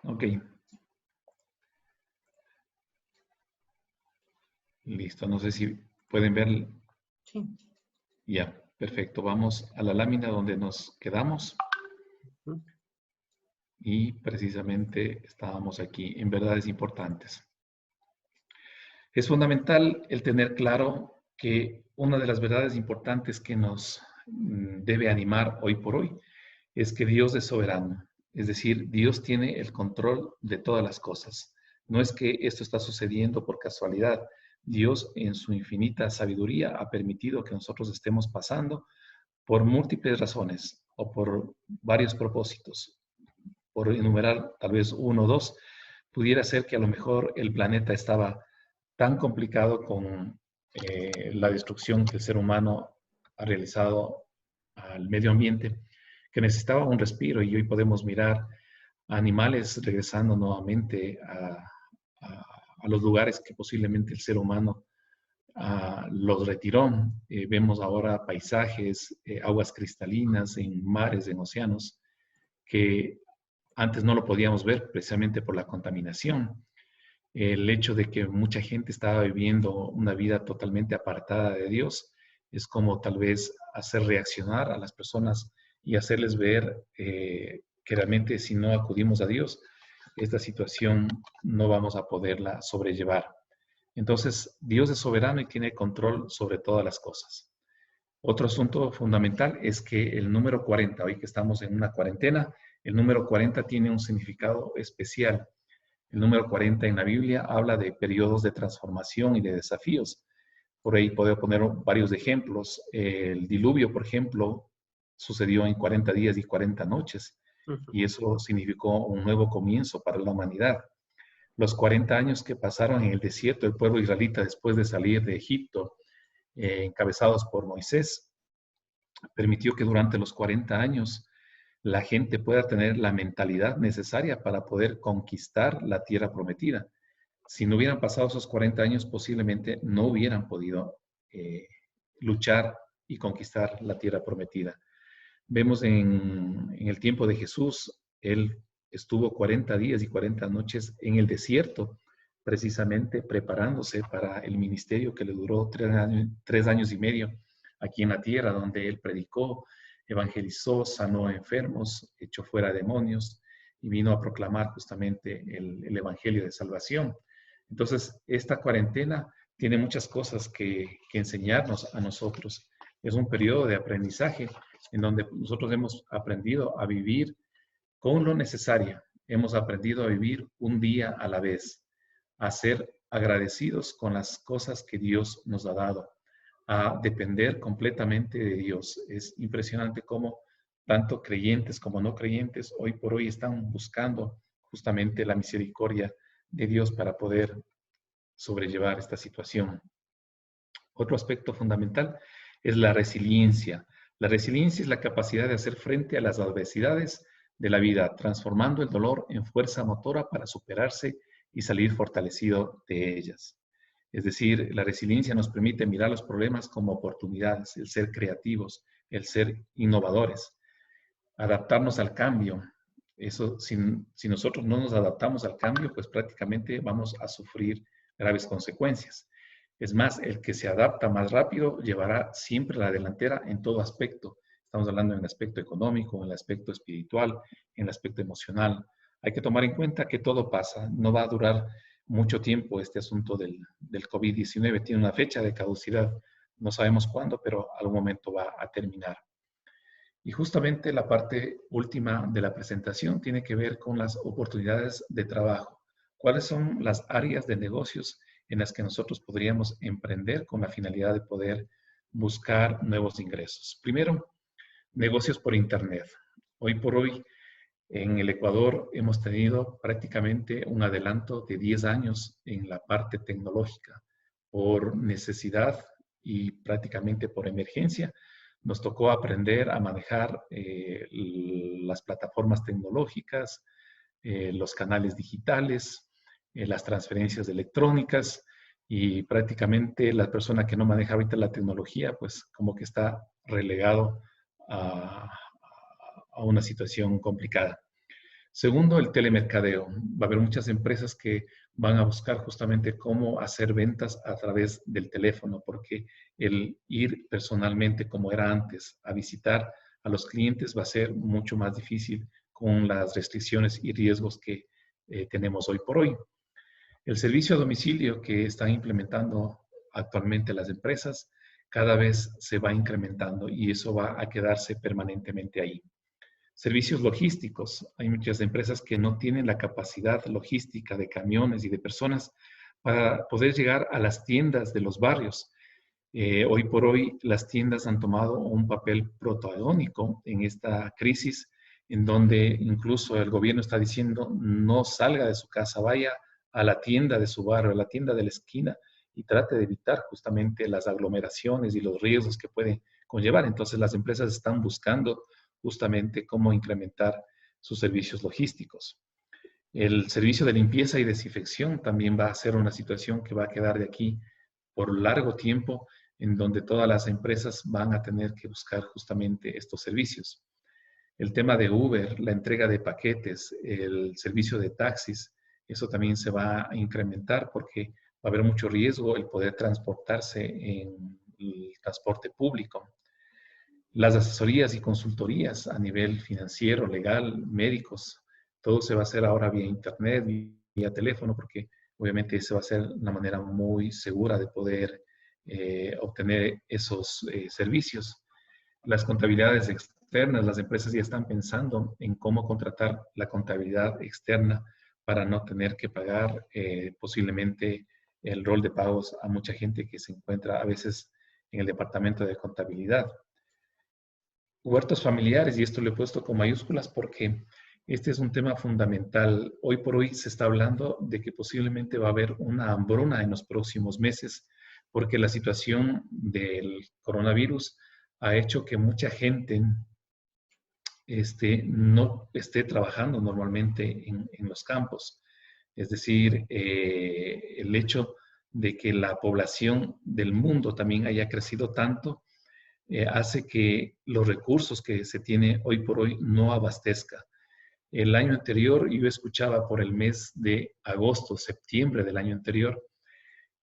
ok, listo. No sé si pueden ver. Sí. Ya, perfecto. Vamos a la lámina donde nos quedamos ¿Mm? y precisamente estábamos aquí en verdades importantes. Es fundamental el tener claro que una de las verdades importantes que nos debe animar hoy por hoy es que Dios es soberano. Es decir, Dios tiene el control de todas las cosas. No es que esto está sucediendo por casualidad. Dios en su infinita sabiduría ha permitido que nosotros estemos pasando por múltiples razones o por varios propósitos. Por enumerar tal vez uno o dos, pudiera ser que a lo mejor el planeta estaba tan complicado con la destrucción que el ser humano ha realizado al medio ambiente, que necesitaba un respiro y hoy podemos mirar a animales regresando nuevamente a los lugares que posiblemente el ser humano los retiró. Vemos ahora paisajes, aguas cristalinas en mares, en océanos, que antes no lo podíamos ver precisamente por la contaminación. El hecho de que mucha gente estaba viviendo una vida totalmente apartada de Dios es como tal vez hacer reaccionar a las personas y hacerles ver que realmente si no acudimos a Dios, esta situación no vamos a poderla sobrellevar. Entonces, Dios es soberano y tiene control sobre todas las cosas. Otro asunto fundamental es que el número 40, hoy que estamos en una cuarentena, el número 40 tiene un significado especial. El número 40 en la Biblia habla de periodos de transformación y de desafíos. Por ahí puedo poner varios ejemplos. El diluvio, por ejemplo, sucedió en 40 días y 40 noches, Ujú. y eso significó un nuevo comienzo para la humanidad. Los 40 años que pasaron en el desierto el pueblo israelita después de salir de Egipto, encabezados por Moisés, permitió que durante los 40 años la gente pueda tener la mentalidad necesaria para poder conquistar la tierra prometida. Si no hubieran pasado esos 40 años, posiblemente no hubieran podido luchar y conquistar la tierra prometida. Vemos en el tiempo de Jesús, él estuvo 40 días y 40 noches en el desierto, precisamente preparándose para el ministerio que le duró 3 años y medio aquí en la tierra, donde él predicó, evangelizó, sanó a enfermos, echó fuera demonios y vino a proclamar justamente el evangelio de salvación. Entonces, esta cuarentena tiene muchas cosas que enseñarnos a nosotros. Es un periodo de aprendizaje en donde nosotros hemos aprendido a vivir con lo necesario. Hemos aprendido a vivir un día a la vez, a ser agradecidos con las cosas que Dios nos ha dado, a depender completamente de Dios. Es impresionante cómo tanto creyentes como no creyentes hoy por hoy están buscando justamente la misericordia de Dios para poder sobrellevar esta situación. Otro aspecto fundamental es la resiliencia. La resiliencia es la capacidad de hacer frente a las adversidades de la vida, transformando el dolor en fuerza motora para superarse y salir fortalecido de ellas. Es decir, la resiliencia nos permite mirar los problemas como oportunidades, el ser creativos, el ser innovadores, adaptarnos al cambio, Eso, si nosotros no nos adaptamos al cambio, pues prácticamente vamos a sufrir graves consecuencias. Es más, el que se adapta más rápido llevará siempre la delantera en todo aspecto. Estamos hablando en el aspecto económico, en el aspecto espiritual, en el aspecto emocional. Hay que tomar en cuenta que todo pasa, no va a durar mucho tiempo este asunto del COVID-19. Tiene una fecha de caducidad, no sabemos cuándo, pero algún momento va a terminar. Y justamente la parte última de la presentación tiene que ver con las oportunidades de trabajo. ¿Cuáles son las áreas de negocios en las que nosotros podríamos emprender con la finalidad de poder buscar nuevos ingresos? Primero, negocios por Internet. Hoy por hoy, en el Ecuador hemos tenido prácticamente un adelanto de 10 años en la parte tecnológica por necesidad y prácticamente por emergencia. Nos tocó aprender a manejar las plataformas tecnológicas, los canales digitales, las transferencias electrónicas y prácticamente la persona que no maneja ahorita la tecnología, pues como que está relegado a, a una situación complicada. Segundo, el telemercadeo. Va a haber muchas empresas que van a buscar justamente cómo hacer ventas a través del teléfono, porque el ir personalmente, como era antes, a visitar a los clientes va a ser mucho más difícil con las restricciones y riesgos que tenemos hoy por hoy. El servicio a domicilio que están implementando actualmente las empresas cada vez se va incrementando y eso va a quedarse permanentemente ahí. Servicios logísticos. Hay muchas empresas que no tienen la capacidad logística de camiones y de personas para poder llegar a las tiendas de los barrios. Hoy por hoy las tiendas han tomado un papel protagónico en esta crisis, en donde incluso el gobierno está diciendo no salga de su casa, vaya a la tienda de su barrio, a la tienda de la esquina y trate de evitar justamente las aglomeraciones y los riesgos que puede conllevar. Entonces las empresas están buscando justamente cómo incrementar sus servicios logísticos. El servicio de limpieza y desinfección también va a ser una situación que va a quedar de aquí por largo tiempo, en donde todas las empresas van a tener que buscar justamente estos servicios. El tema de Uber, la entrega de paquetes, el servicio de taxis, eso también se va a incrementar porque va a haber mucho riesgo el poder transportarse en el transporte público. Las asesorías y consultorías a nivel financiero, legal, médicos, todo se va a hacer ahora vía internet, vía teléfono, porque obviamente esa va a ser una manera muy segura de poder obtener esos servicios. Las contabilidades externas, las empresas ya están pensando en cómo contratar la contabilidad externa para no tener que pagar posiblemente el rol de pagos a mucha gente que se encuentra a veces en el departamento de contabilidad. Huertos familiares, y esto lo he puesto con mayúsculas porque este es un tema fundamental. Hoy por hoy se está hablando de que posiblemente va a haber una hambruna en los próximos meses porque la situación del coronavirus ha hecho que mucha gente no esté trabajando normalmente en los campos. Es decir, el hecho de que la población del mundo también haya crecido tanto hace que los recursos que se tiene hoy por hoy no abastezca. El año anterior yo escuchaba por el mes de agosto, septiembre del año anterior,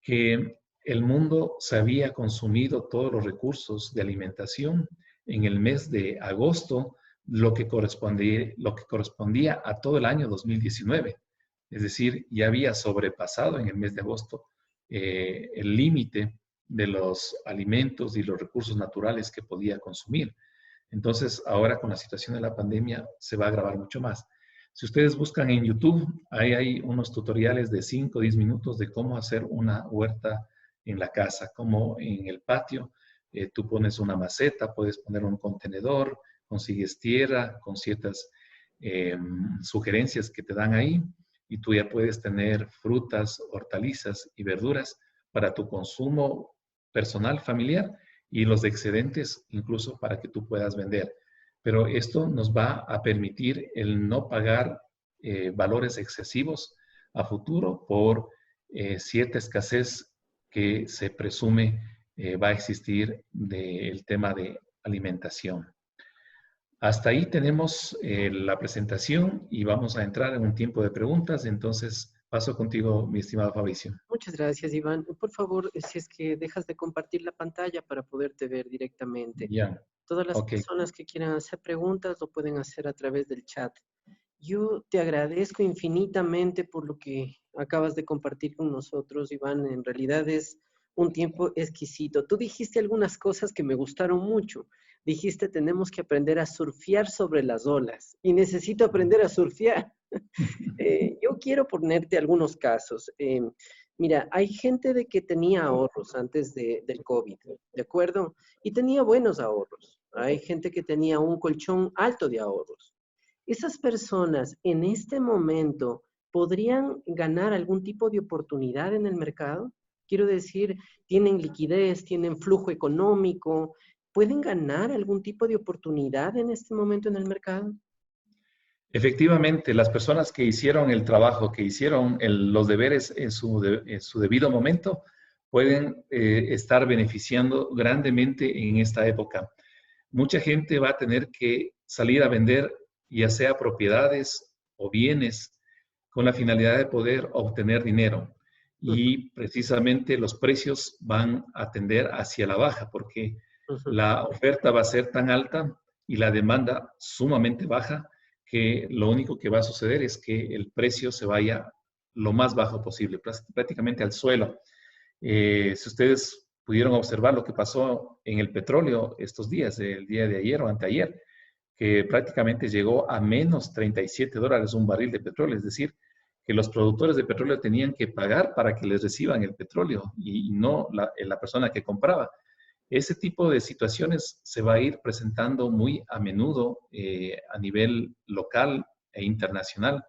que el mundo se había consumido todos los recursos de alimentación en el mes de agosto, lo que correspondía a todo el año 2019. Es decir, ya había sobrepasado en el mes de agosto el límite de los alimentos y los recursos naturales que podía consumir. Entonces, ahora con la situación de la pandemia se va a agravar mucho más. Si ustedes buscan en YouTube, ahí hay unos tutoriales de 5 o 10 minutos de cómo hacer una huerta en la casa, cómo en el patio tú pones una maceta, puedes poner un contenedor, consigues tierra con ciertas sugerencias que te dan ahí y tú ya puedes tener frutas, hortalizas y verduras para tu consumo personal, familiar y los excedentes incluso para que tú puedas vender. Pero esto nos va a permitir el no pagar valores excesivos a futuro por cierta escasez que se presume va a existir del tema de alimentación. Hasta ahí tenemos la presentación y vamos a entrar en un tiempo de preguntas. Entonces, paso contigo, mi estimado Fabricio. Muchas gracias, Iván. Por favor, si es que dejas de compartir la pantalla para poderte ver directamente. Ya, Todas las ok. personas que quieran hacer preguntas lo pueden hacer a través del chat. Yo te agradezco infinitamente por lo que acabas de compartir con nosotros, Iván. En realidad es un tiempo exquisito. Tú dijiste algunas cosas que me gustaron mucho. Dijiste, tenemos que aprender a surfear sobre las olas y necesito aprender a surfear. Yo quiero ponerte algunos casos. Mira, hay gente de que tenía ahorros antes del COVID, ¿de acuerdo? Y tenía buenos ahorros. Hay gente que tenía un colchón alto de ahorros. Esas personas en este momento podrían ganar algún tipo de oportunidad en el mercado. Quiero decir, tienen liquidez, tienen flujo económico, ¿pueden ganar algún tipo de oportunidad en este momento en el mercado? Efectivamente, las personas que hicieron el trabajo, que hicieron los deberes en su debido momento, pueden estar beneficiando grandemente en esta época. Mucha gente va a tener que salir a vender, ya sea propiedades o bienes, con la finalidad de poder obtener dinero. Ujú, Y precisamente los precios van a tender hacia la baja, porque ujú, la oferta va a ser tan alta y la demanda sumamente baja, que lo único que va a suceder es que el precio se vaya lo más bajo posible, prácticamente al suelo. Si ustedes pudieron observar lo que pasó en el petróleo estos días, el día de ayer o anteayer, que prácticamente llegó a menos $37 un barril de petróleo, es decir, que los productores de petróleo tenían que pagar para que les reciban el petróleo y no la persona que compraba. Ese tipo de situaciones se va a ir presentando muy a menudo a nivel local e internacional.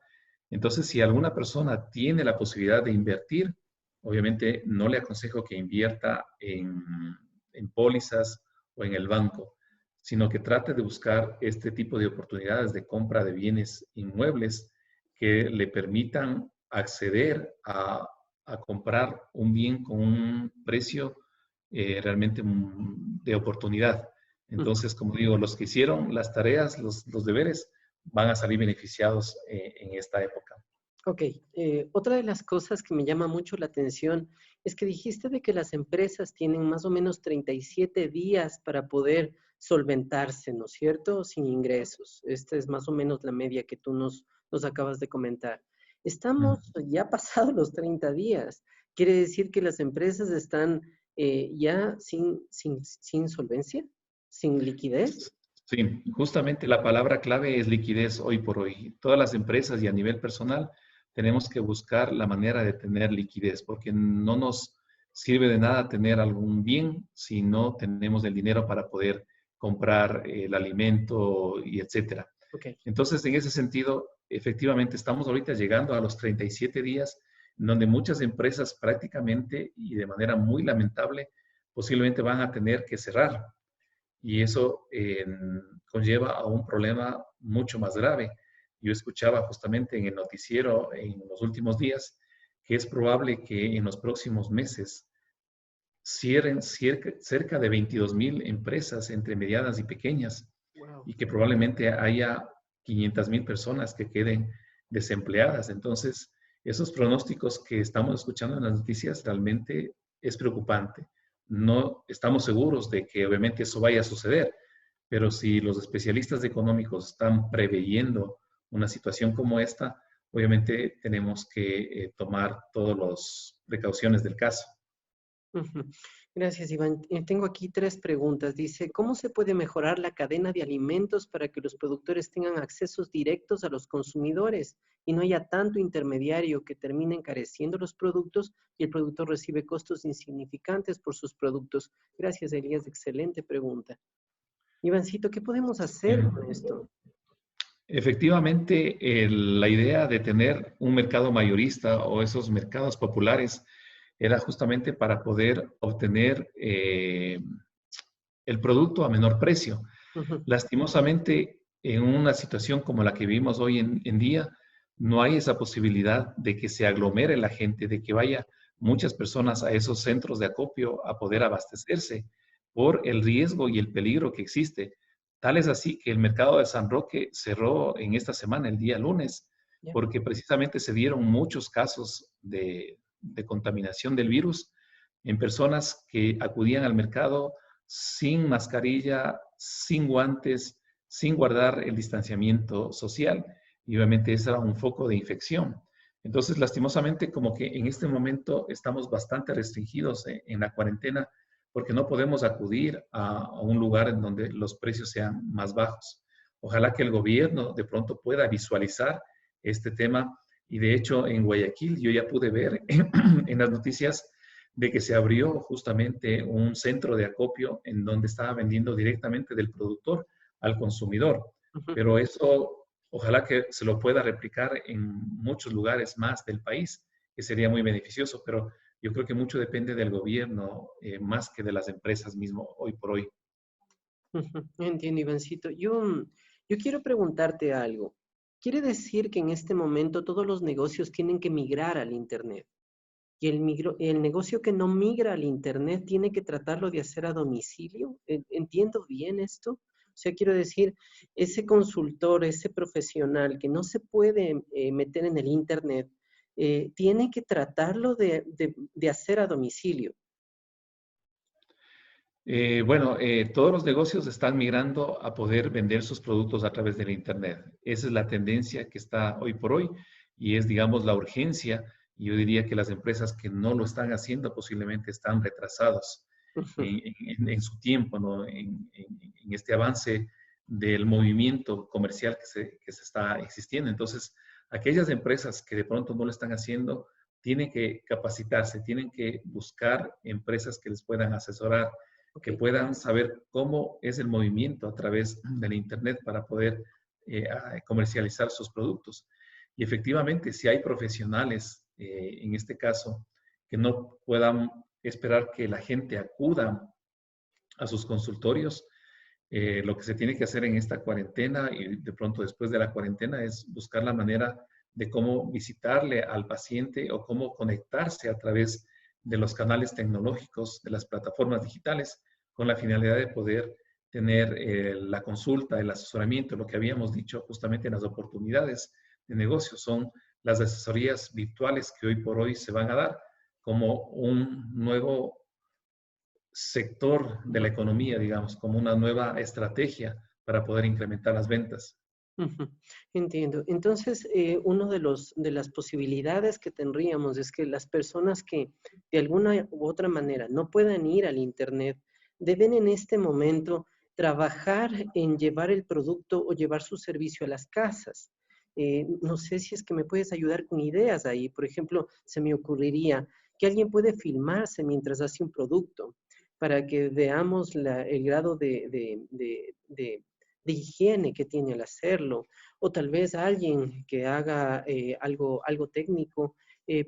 Entonces, si alguna persona tiene la posibilidad de invertir, obviamente no le aconsejo que invierta en pólizas o en el banco, sino que trate de buscar este tipo de oportunidades de compra de bienes inmuebles que le permitan acceder a comprar un bien con un precio realmente de oportunidad. ujú. Entonces, como digo, los que hicieron las tareas, los deberes, van a salir beneficiados en esta época. Ok, otra de las cosas que me llama mucho la atención es que dijiste de que las empresas tienen más o menos 37 días para poder solventarse, ¿no es cierto? Sin ingresos. Esta es más o menos la media que tú nos acabas de comentar. Mm. Estamos ya pasados los 30 días. Quiere decir que las empresas están ya sin solvencia, sin liquidez. Sí, justamente la palabra clave es liquidez hoy por hoy. Todas las empresas y a nivel personal tenemos que buscar la manera de tener liquidez, porque no nos sirve de nada tener algún bien si no tenemos el dinero para poder comprar el alimento y etcétera. Ok. Entonces, en ese sentido, efectivamente, estamos ahorita llegando a los 37 días, en donde muchas empresas prácticamente y de manera muy lamentable posiblemente van a tener que cerrar y eso conlleva a un problema mucho más grave. Yo escuchaba justamente en el noticiero en los últimos días que es probable que en los próximos meses cierren cerca de 22,000 empresas entre medianas y pequeñas Wow. y que probablemente haya 500,000 personas que queden desempleadas. Entonces, esos pronósticos que estamos escuchando en las noticias realmente es preocupante. No estamos seguros de que obviamente eso vaya a suceder, pero si los especialistas económicos están preveyendo una situación como esta, obviamente tenemos que tomar todas las precauciones del caso. Ujú. Gracias, Iván. Tengo aquí tres preguntas. Dice, ¿cómo se puede mejorar la cadena de alimentos para que los productores tengan accesos directos a los consumidores y no haya tanto intermediario que termine encareciendo los productos y el productor recibe costos insignificantes por sus productos? Gracias, Elías. Excelente pregunta. Ivancito, ¿qué podemos hacer con esto? Efectivamente, la idea de tener un mercado mayorista o esos mercados populares era justamente para poder obtener el producto a menor precio. Ujú, Lastimosamente, en una situación como la que vivimos hoy en día, no hay esa posibilidad de que se aglomere la gente, de que vaya muchas personas a esos centros de acopio a poder abastecerse por el riesgo y el peligro que existe Tal es así que el mercado de San Roque cerró en esta semana, el día lunes, Ya. porque precisamente se dieron muchos casos de contaminación del virus en personas que acudían al mercado sin mascarilla, sin guantes, sin guardar el distanciamiento social. Y obviamente ese era un foco de infección. Entonces, lastimosamente, como que en este momento estamos bastante restringidos en la cuarentena porque no podemos acudir a un lugar en donde los precios sean más bajos. Ojalá que el gobierno de pronto pueda visualizar este tema. Y de hecho, en Guayaquil yo ya pude ver en las noticias de que se abrió justamente un centro de acopio en donde estaba vendiendo directamente del productor al consumidor. Ujú. Pero eso, ojalá que se lo pueda replicar en muchos lugares más del país, que sería muy beneficioso, pero yo creo que mucho depende del gobierno, más que de las empresas mismo hoy por hoy. Ujú. Entiendo, Ivancito. Yo quiero preguntarte algo. ¿Quiere decir que en este momento todos los negocios tienen que migrar al Internet? Y el negocio que no migra al Internet tiene que tratarlo de hacer a domicilio. ¿Entiendo bien esto? O sea, quiero decir, ese consultor, ese profesional que no se puede meter en el Internet, tiene que tratarlo de hacer a domicilio. Bueno, todos los negocios están migrando a poder vender sus productos a través del Internet. Esa es la tendencia que está hoy por hoy y es, digamos, la urgencia. Y yo diría que las empresas que no lo están haciendo posiblemente están retrasados Ujú. en su tiempo, ¿no? En este avance del movimiento comercial que se está existiendo. Entonces, aquellas empresas que de pronto no lo están haciendo, tienen que capacitarse, tienen que buscar empresas que les puedan asesorar, Ok. que puedan saber cómo es el movimiento a través del Internet para poder comercializar sus productos. Y efectivamente, si hay profesionales, en este caso, que no puedan esperar que la gente acuda a sus consultorios, lo que se tiene que hacer en esta cuarentena y de pronto después de la cuarentena es buscar la manera de cómo visitarle al paciente o cómo conectarse a través de los canales tecnológicos, de las plataformas digitales, con la finalidad de poder tener la consulta, el asesoramiento, lo que habíamos dicho justamente en las oportunidades de negocio, son las asesorías virtuales que hoy por hoy se van a dar como un nuevo sector de la economía, digamos, como una nueva estrategia para poder incrementar las ventas. Ujú. Entiendo. Entonces, uno de las posibilidades que tendríamos es que las personas que de alguna u otra manera no puedan ir al Internet, deben en este momento trabajar en llevar el producto o llevar su servicio a las casas. No sé si es que me puedes ayudar con ideas ahí. Por ejemplo, se me ocurriría que alguien puede filmarse mientras hace un producto para que veamos el grado de higiene que tiene al hacerlo, o tal vez alguien que haga algo técnico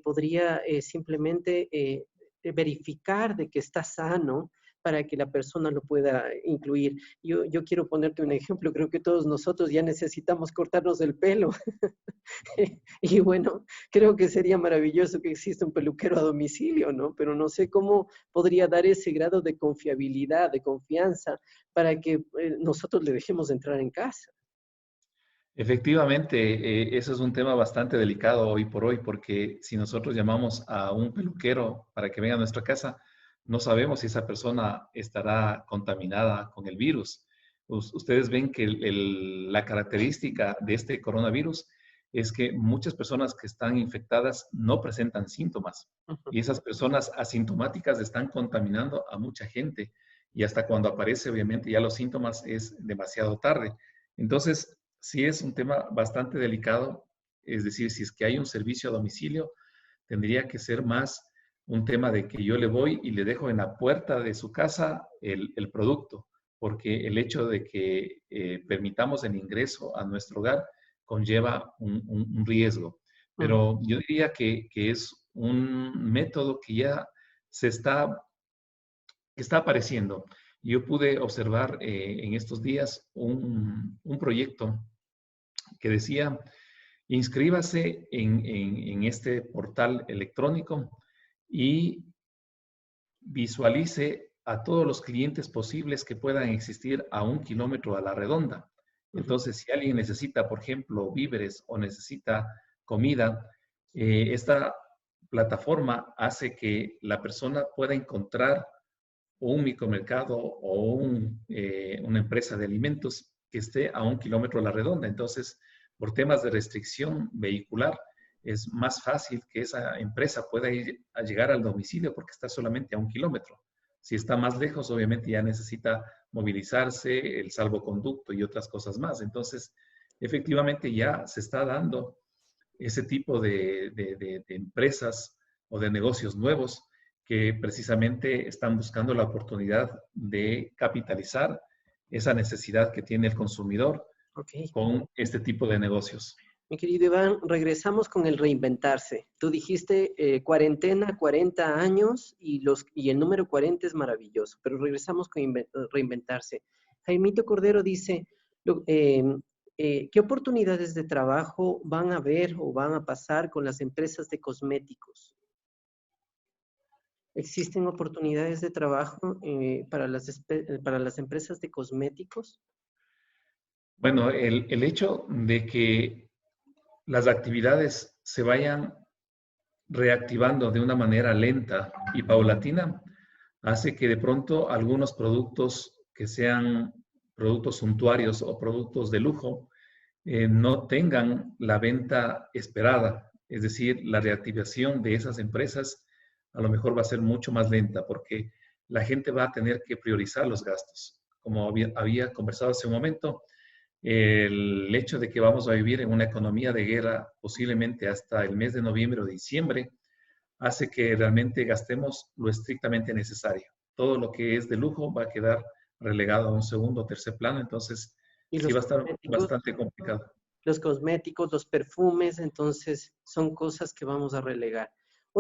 podría simplemente verificar de que está sano para que la persona lo pueda incluir. Yo quiero ponerte un ejemplo, creo que todos nosotros ya necesitamos cortarnos el pelo. Y bueno, creo que sería maravilloso que exista un peluquero a domicilio, ¿no? Pero no sé cómo podría dar ese grado de confiabilidad, de confianza, para que nosotros le dejemos entrar en casa. Efectivamente, eso es un tema bastante delicado hoy por hoy, porque si nosotros llamamos a un peluquero para que venga a nuestra casa, no sabemos si esa persona estará contaminada con el virus. Ustedes ven que la característica de este coronavirus es que muchas personas que están infectadas no presentan síntomas Ujú. y esas personas asintomáticas están contaminando a mucha gente y hasta cuando aparece, obviamente, ya los síntomas es demasiado tarde. Entonces, sí es un tema bastante delicado, es decir, si es que hay un servicio a domicilio, tendría que ser más un tema de que yo le voy y le dejo en la puerta de su casa el producto, porque el hecho de que permitamos el ingreso a nuestro hogar conlleva un riesgo. Ujú. Pero yo diría que es un método que ya se está, que está apareciendo. Yo pude observar en estos días un proyecto que decía, inscríbase en este portal electrónico y visualice a todos los clientes posibles que puedan existir a 1 kilómetro a la redonda. Entonces, si alguien necesita, por ejemplo, víveres o necesita comida, esta plataforma hace que la persona pueda encontrar un micromercado o una empresa de alimentos que esté a 1 kilómetro a la redonda. Entonces, por temas de restricción vehicular, es más fácil que esa empresa pueda ir a llegar al domicilio porque está solamente a 1 kilómetro. Si está más lejos, obviamente ya necesita movilizarse, el salvoconducto y otras cosas más. Entonces, efectivamente ya se está dando ese tipo de empresas o de negocios nuevos que precisamente están buscando la oportunidad de capitalizar esa necesidad que tiene el consumidor Ok. con este tipo de negocios. Mi querido Iván, regresamos con el reinventarse. Tú dijiste cuarentena, 40 años y el número 40 es maravilloso, pero regresamos con reinventarse. Jaimito Cordero dice, ¿qué oportunidades de trabajo van a haber o van a pasar con las empresas de cosméticos? ¿Existen oportunidades de trabajo para las empresas de cosméticos? Bueno, el hecho de que las actividades se vayan reactivando de una manera lenta y paulatina hace que de pronto algunos productos que sean productos suntuarios o productos de lujo no tengan la venta esperada. Es decir, la reactivación de esas empresas a lo mejor va a ser mucho más lenta porque la gente va a tener que priorizar los gastos. Como había conversado hace un momento, el hecho de que vamos a vivir en una economía de guerra posiblemente hasta el mes de noviembre o diciembre hace que realmente gastemos lo estrictamente necesario. Todo lo que es de lujo va a quedar relegado a un segundo o tercer plano, entonces Y sí va a estar bastante complicado. los cosméticos, los perfumes, entonces son cosas que vamos a relegar.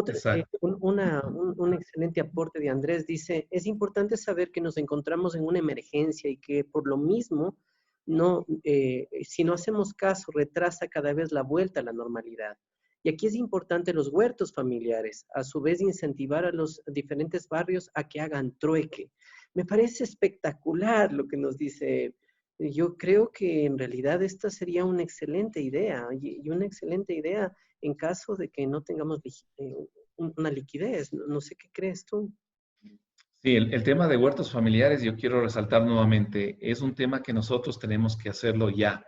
Exacto. Un excelente aporte de Andrés dice, es importante saber que nos encontramos en una emergencia y que por lo mismo, si no hacemos caso, retrasa cada vez la vuelta a la normalidad. Y aquí es importante los huertos familiares, a su vez incentivar a los diferentes barrios a que hagan trueque. Me parece espectacular lo que nos dice. Yo creo que en realidad esta sería una excelente idea y una excelente idea en caso de que no tengamos una liquidez. No sé qué crees tú. Sí, el tema de huertos familiares, yo quiero resaltar nuevamente, es un tema que nosotros tenemos que hacerlo ya.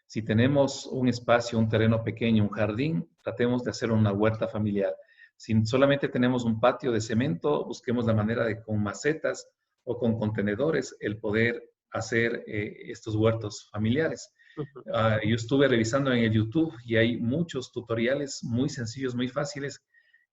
Si tenemos un espacio, un terreno pequeño, un jardín, tratemos de hacer una huerta familiar. Si solamente tenemos un patio de cemento, busquemos la manera de con macetas o con contenedores el poder hacer estos huertos familiares. Ujú. Yo estuve revisando en el YouTube y hay muchos tutoriales muy sencillos, muy fáciles,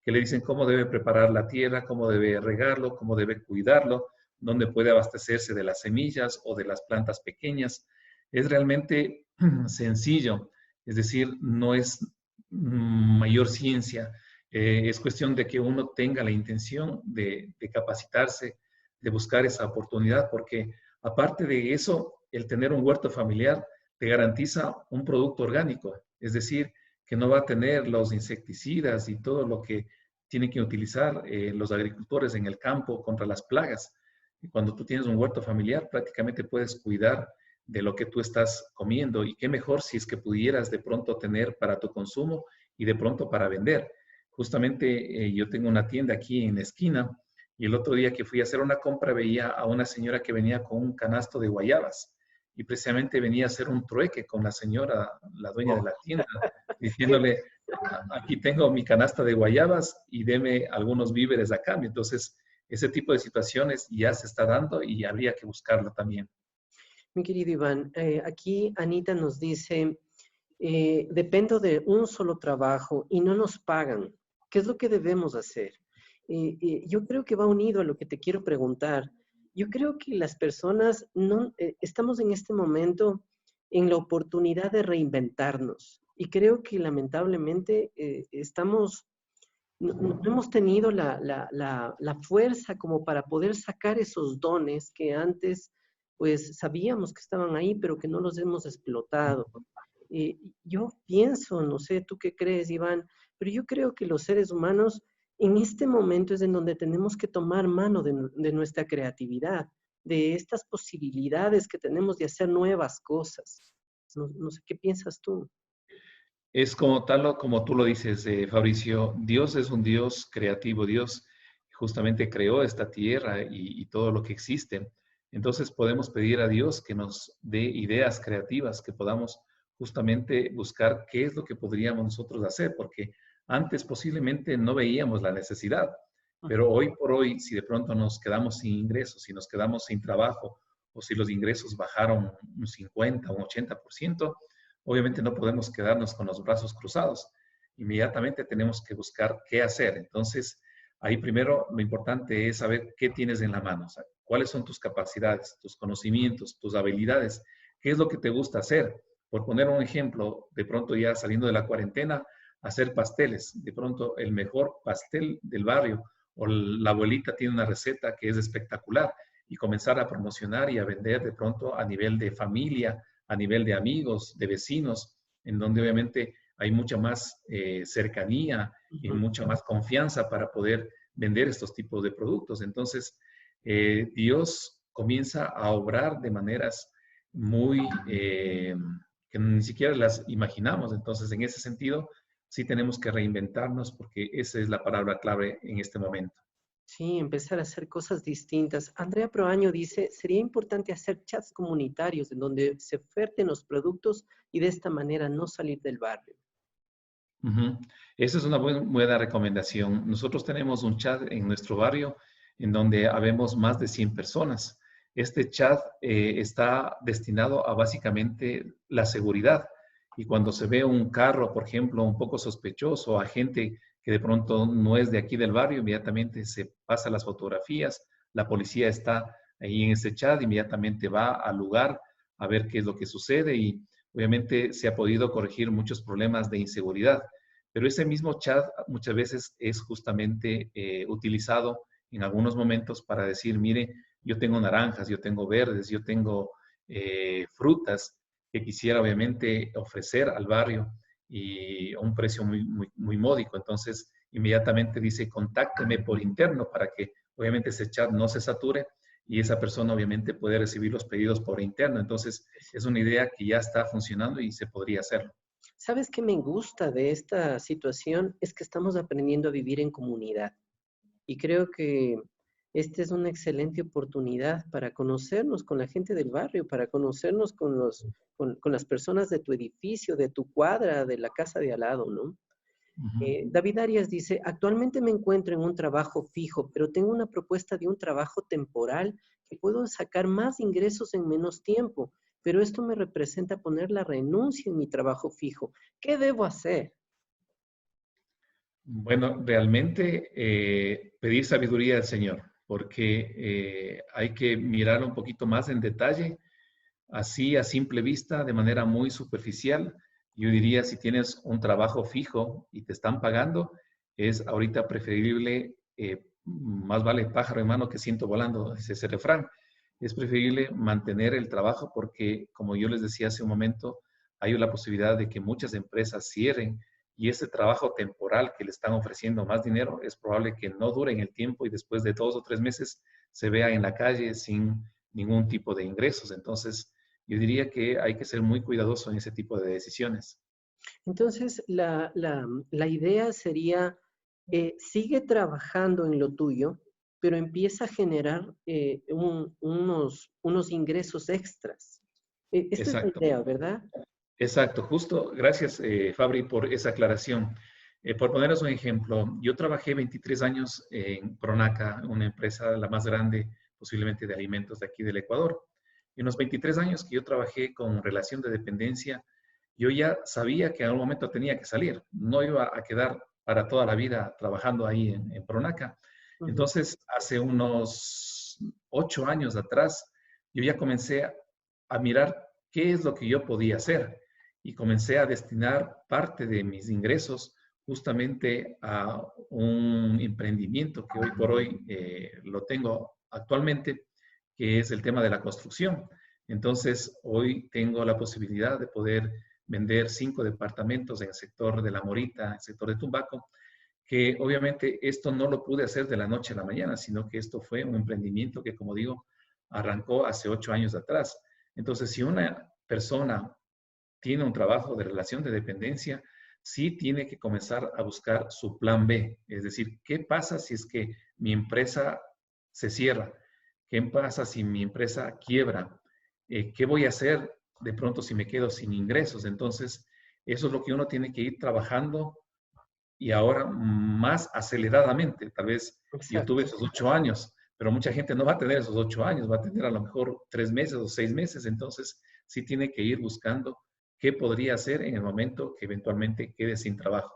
que le dicen cómo debe preparar la tierra, cómo debe regarlo, cómo debe cuidarlo, dónde puede abastecerse de las semillas o de las plantas pequeñas. Es realmente sencillo, es decir, no es mayor ciencia. Es cuestión de que uno tenga la intención de capacitarse, de buscar esa oportunidad, porque aparte de eso, el tener un huerto familiar te garantiza un producto orgánico, es decir, que no va a tener los insecticidas y todo lo que tienen que utilizar los agricultores en el campo contra las plagas. Y cuando tú tienes un huerto familiar, prácticamente puedes cuidar de lo que tú estás comiendo y qué mejor si es que pudieras de pronto tener para tu consumo y de pronto para vender. Justamente yo tengo una tienda aquí en la esquina y el otro día que fui a hacer una compra veía a una señora que venía con un canasto de guayabas y precisamente venía a hacer un trueque con la señora, la dueña de Oh, la tienda, diciéndole, aquí tengo mi canasta de guayabas y deme algunos víveres a cambio. Entonces, ese tipo de situaciones ya se está dando y habría que buscarlo también. mi querido Iván, aquí Anita nos dice, dependo de un solo trabajo y no nos pagan. ¿Qué es lo que debemos hacer? Yo creo que va unido a lo que te quiero preguntar. Yo creo que las personas no estamos en este momento en la oportunidad de reinventarnos y creo que lamentablemente no hemos tenido la fuerza como para poder sacar esos dones que antes pues sabíamos que estaban ahí, pero que no los hemos explotado. Yo pienso, no sé, tú qué crees, Iván, pero yo creo que los seres humanos en este momento es en donde tenemos que tomar mano de nuestra creatividad, de estas posibilidades que tenemos de hacer nuevas cosas. No sé qué piensas tú. Es como tal, como tú lo dices, Fabricio, Dios es un Dios creativo, Dios justamente creó esta tierra y todo lo que existe. Entonces podemos pedir a Dios que nos dé ideas creativas, que podamos justamente buscar qué es lo que podríamos nosotros hacer, porque antes posiblemente no veíamos la necesidad, pero hoy por hoy, si de pronto nos quedamos sin ingresos, si nos quedamos sin trabajo, o si los ingresos bajaron un 50, un 80%, obviamente no podemos quedarnos con los brazos cruzados. Inmediatamente tenemos que buscar qué hacer. Entonces, ahí primero lo importante es saber qué tienes en la mano, o sea, cuáles son tus capacidades, tus conocimientos, tus habilidades, qué es lo que te gusta hacer. Por poner un ejemplo, de pronto ya saliendo de la cuarentena, hacer pasteles. De pronto el mejor pastel del barrio o la abuelita tiene una receta que es espectacular y comenzar a promocionar y a vender de pronto a nivel de familia, a nivel de amigos, de vecinos, en donde obviamente hay mucha más cercanía y mucha más confianza para poder vender estos tipos de productos. Entonces, Dios comienza a obrar de maneras muy que ni siquiera las imaginamos. Entonces, en ese sentido, sí tenemos que reinventarnos porque esa es la palabra clave en este momento. Sí, empezar a hacer cosas distintas. Andrea Proaño dice, sería importante hacer chats comunitarios en donde se oferten los productos y de esta manera no salir del barrio. Ujú. Esa es una buena recomendación. Nosotros tenemos un chat en nuestro barrio en donde habemos más de 100 personas. Este chat está destinado a básicamente la seguridad. Y cuando se ve un carro, por ejemplo, un poco sospechoso, a gente que de pronto no es de aquí del barrio, inmediatamente se pasa las fotografías, la policía está ahí en ese chat, inmediatamente va al lugar a ver qué es lo que sucede y obviamente se ha podido corregir muchos problemas de inseguridad. Pero ese mismo chat muchas veces es justamente utilizado en algunos momentos para decir, mire, yo tengo naranjas, yo tengo verdes, yo tengo frutas que quisiera obviamente ofrecer al barrio y a un precio muy módico. Entonces, inmediatamente dice, contácteme por interno para que obviamente ese chat no se sature y esa persona obviamente puede recibir los pedidos por interno. Entonces, es una idea que ya está funcionando y se podría hacerlo. ¿Sabes qué me gusta de esta situación? Es que estamos aprendiendo a vivir en comunidad. Y creo que esta es una excelente oportunidad para conocernos con la gente del barrio, para conocernos con las personas de tu edificio, de tu cuadra, de la casa de al lado, ¿no? David Arias dice, actualmente me encuentro en un trabajo fijo, pero tengo una propuesta de un trabajo temporal que puedo sacar más ingresos en menos tiempo, pero esto me representa poner la renuncia en mi trabajo fijo. ¿Qué debo hacer? Bueno, realmente pedir sabiduría al Señor, porque hay que mirar un poquito más en detalle, así a simple vista, de manera muy superficial. Yo diría, si tienes un trabajo fijo y te están pagando, es ahorita preferible, más vale pájaro en mano que ciento volando, es ese refrán. Es preferible mantener el trabajo porque, como yo les decía hace un momento, hay la posibilidad de que muchas empresas cierren y ese trabajo temporal que le están ofreciendo más dinero es probable que no dure en el tiempo y después de 2 o 3 meses se vea en la calle sin ningún tipo de ingresos. Entonces, yo diría que hay que ser muy cuidadoso en ese tipo de decisiones. Entonces, la idea sería, sigue trabajando en lo tuyo, pero empieza a generar unos ingresos extras. Esta es la Exacto, idea, ¿verdad? exacto. Justo, gracias, Fabri, por esa aclaración. Por poneros un ejemplo, yo trabajé 23 años en Pronaca, una empresa la más grande posiblemente de alimentos de aquí del Ecuador. En los 23 años que yo trabajé con relación de dependencia, yo ya sabía que en algún momento tenía que salir. No iba a quedar para toda la vida trabajando ahí en Pronaca. Ujú. Entonces, hace unos 8 años atrás, yo ya comencé a mirar qué es lo que yo podía hacer y comencé a destinar parte de mis ingresos justamente a un emprendimiento que hoy por hoy lo tengo actualmente, que es el tema de la construcción. Entonces, hoy tengo la posibilidad de poder vender 5 departamentos en el sector de La Morita, en el sector de Tumbaco, que obviamente esto no lo pude hacer de la noche a la mañana, sino que esto fue un emprendimiento que, como digo, arrancó hace 8 años atrás. Entonces, si una persona tiene un trabajo de relación de dependencia, sí tiene que comenzar a buscar su plan B. Es decir, ¿qué pasa si es que mi empresa se cierra? ¿Qué pasa si mi empresa quiebra? ¿Qué voy a hacer de pronto si me quedo sin ingresos? Entonces, eso es lo que uno tiene que ir trabajando y ahora más aceleradamente. Tal vez yo tuve Exacto. esos 8 años, pero mucha gente no va a tener esos 8 años, va a tener a lo mejor 3 meses o 6 meses. Entonces, sí tiene que ir buscando qué podría hacer en el momento que eventualmente quede sin trabajo.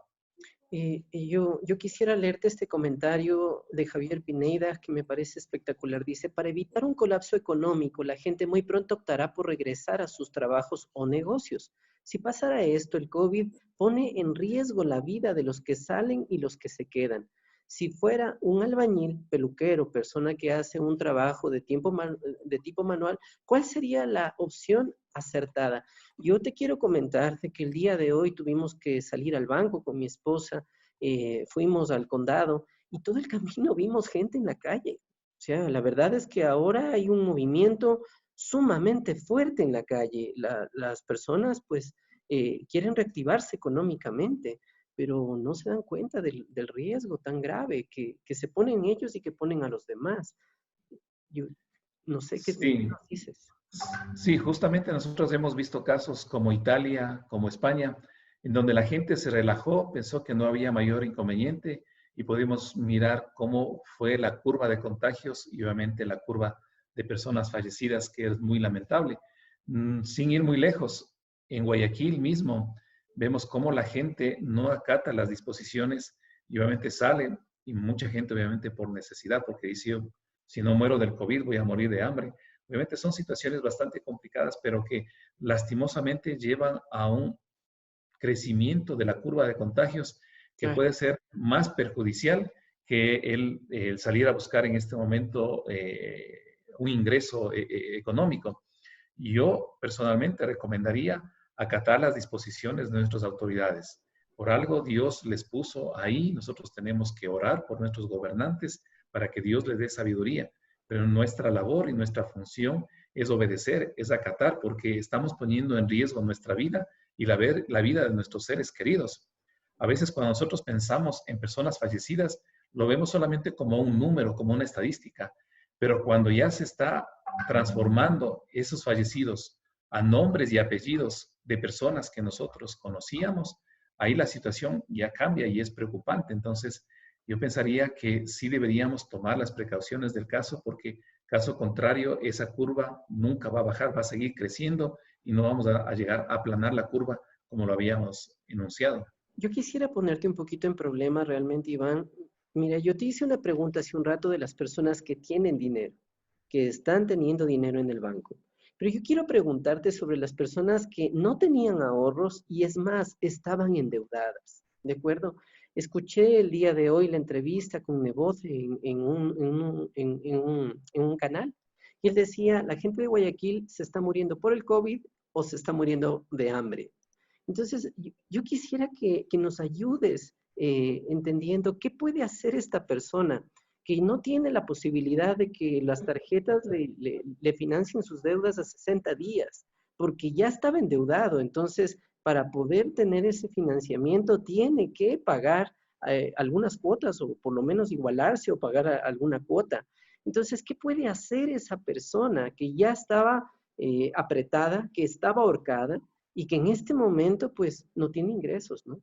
Y yo quisiera leerte este comentario de Javier Pineda que me parece espectacular. Dice, para evitar un colapso económico, la gente muy pronto optará por regresar a sus trabajos o negocios. Si pasara esto, el COVID pone en riesgo la vida de los que salen y los que se quedan. Si fuera un albañil, peluquero, persona que hace un trabajo de tipo manual, ¿cuál sería la opción acertada? Yo te quiero comentar de que el día de hoy tuvimos que salir al banco con mi esposa, fuimos al condado y todo el camino vimos gente en la calle. O sea, la verdad es que ahora hay un movimiento sumamente fuerte en la calle. Las personas pues quieren reactivarse económicamente, pero no se dan cuenta del riesgo tan grave que se ponen ellos y que ponen a los demás. Yo no sé qué Sí, nos dices. sí, justamente nosotros hemos visto casos como Italia, como España, en donde la gente se relajó, pensó que no había mayor inconveniente y pudimos mirar cómo fue la curva de contagios y obviamente la curva de personas fallecidas, que es muy lamentable. Sin ir muy lejos, en Guayaquil mismo vemos cómo la gente no acata las disposiciones y obviamente sale, y mucha gente obviamente por necesidad, porque dice, si no muero del COVID voy a morir de hambre. Obviamente son situaciones bastante complicadas, pero que lastimosamente llevan a un crecimiento de la curva de contagios que Claro. puede ser más perjudicial que el salir a buscar en este momento un ingreso económico. Yo personalmente recomendaría acatar las disposiciones de nuestras autoridades. Por algo Dios les puso ahí, nosotros tenemos que orar por nuestros gobernantes para que Dios les dé sabiduría, pero nuestra labor y nuestra función es obedecer, es acatar, porque estamos poniendo en riesgo nuestra vida y la vida de nuestros seres queridos. A veces cuando nosotros pensamos en personas fallecidas, lo vemos solamente como un número, como una estadística, pero cuando ya se está transformando esos fallecidos a nombres y apellidos de personas que nosotros conocíamos, ahí la situación ya cambia y es preocupante. Entonces, yo pensaría que sí deberíamos tomar las precauciones del caso porque caso contrario, esa curva nunca va a bajar, va a seguir creciendo y no vamos a llegar a aplanar la curva como lo habíamos enunciado. Yo quisiera ponerte un poquito en problema realmente, Iván. Mira, yo te hice una pregunta hace un rato de las personas que tienen dinero, que están teniendo dinero en el banco. Pero yo quiero preguntarte sobre las personas que no tenían ahorros y es más, estaban endeudadas. ¿De acuerdo? Escuché el día de hoy la entrevista con Nebot en un canal y él decía, la gente de Guayaquil se está muriendo por el COVID o se está muriendo de hambre. Entonces, yo quisiera que nos ayudes entendiendo qué puede hacer esta persona que no tiene la posibilidad de que las tarjetas le financien sus deudas a 60 días, porque ya estaba endeudado. Entonces, para poder tener ese financiamiento, tiene que pagar algunas cuotas o por lo menos igualarse o pagar alguna cuota. Entonces, ¿qué puede hacer esa persona que ya estaba apretada, que estaba ahorcada? Y que en este momento pues no tiene ingresos, ¿no?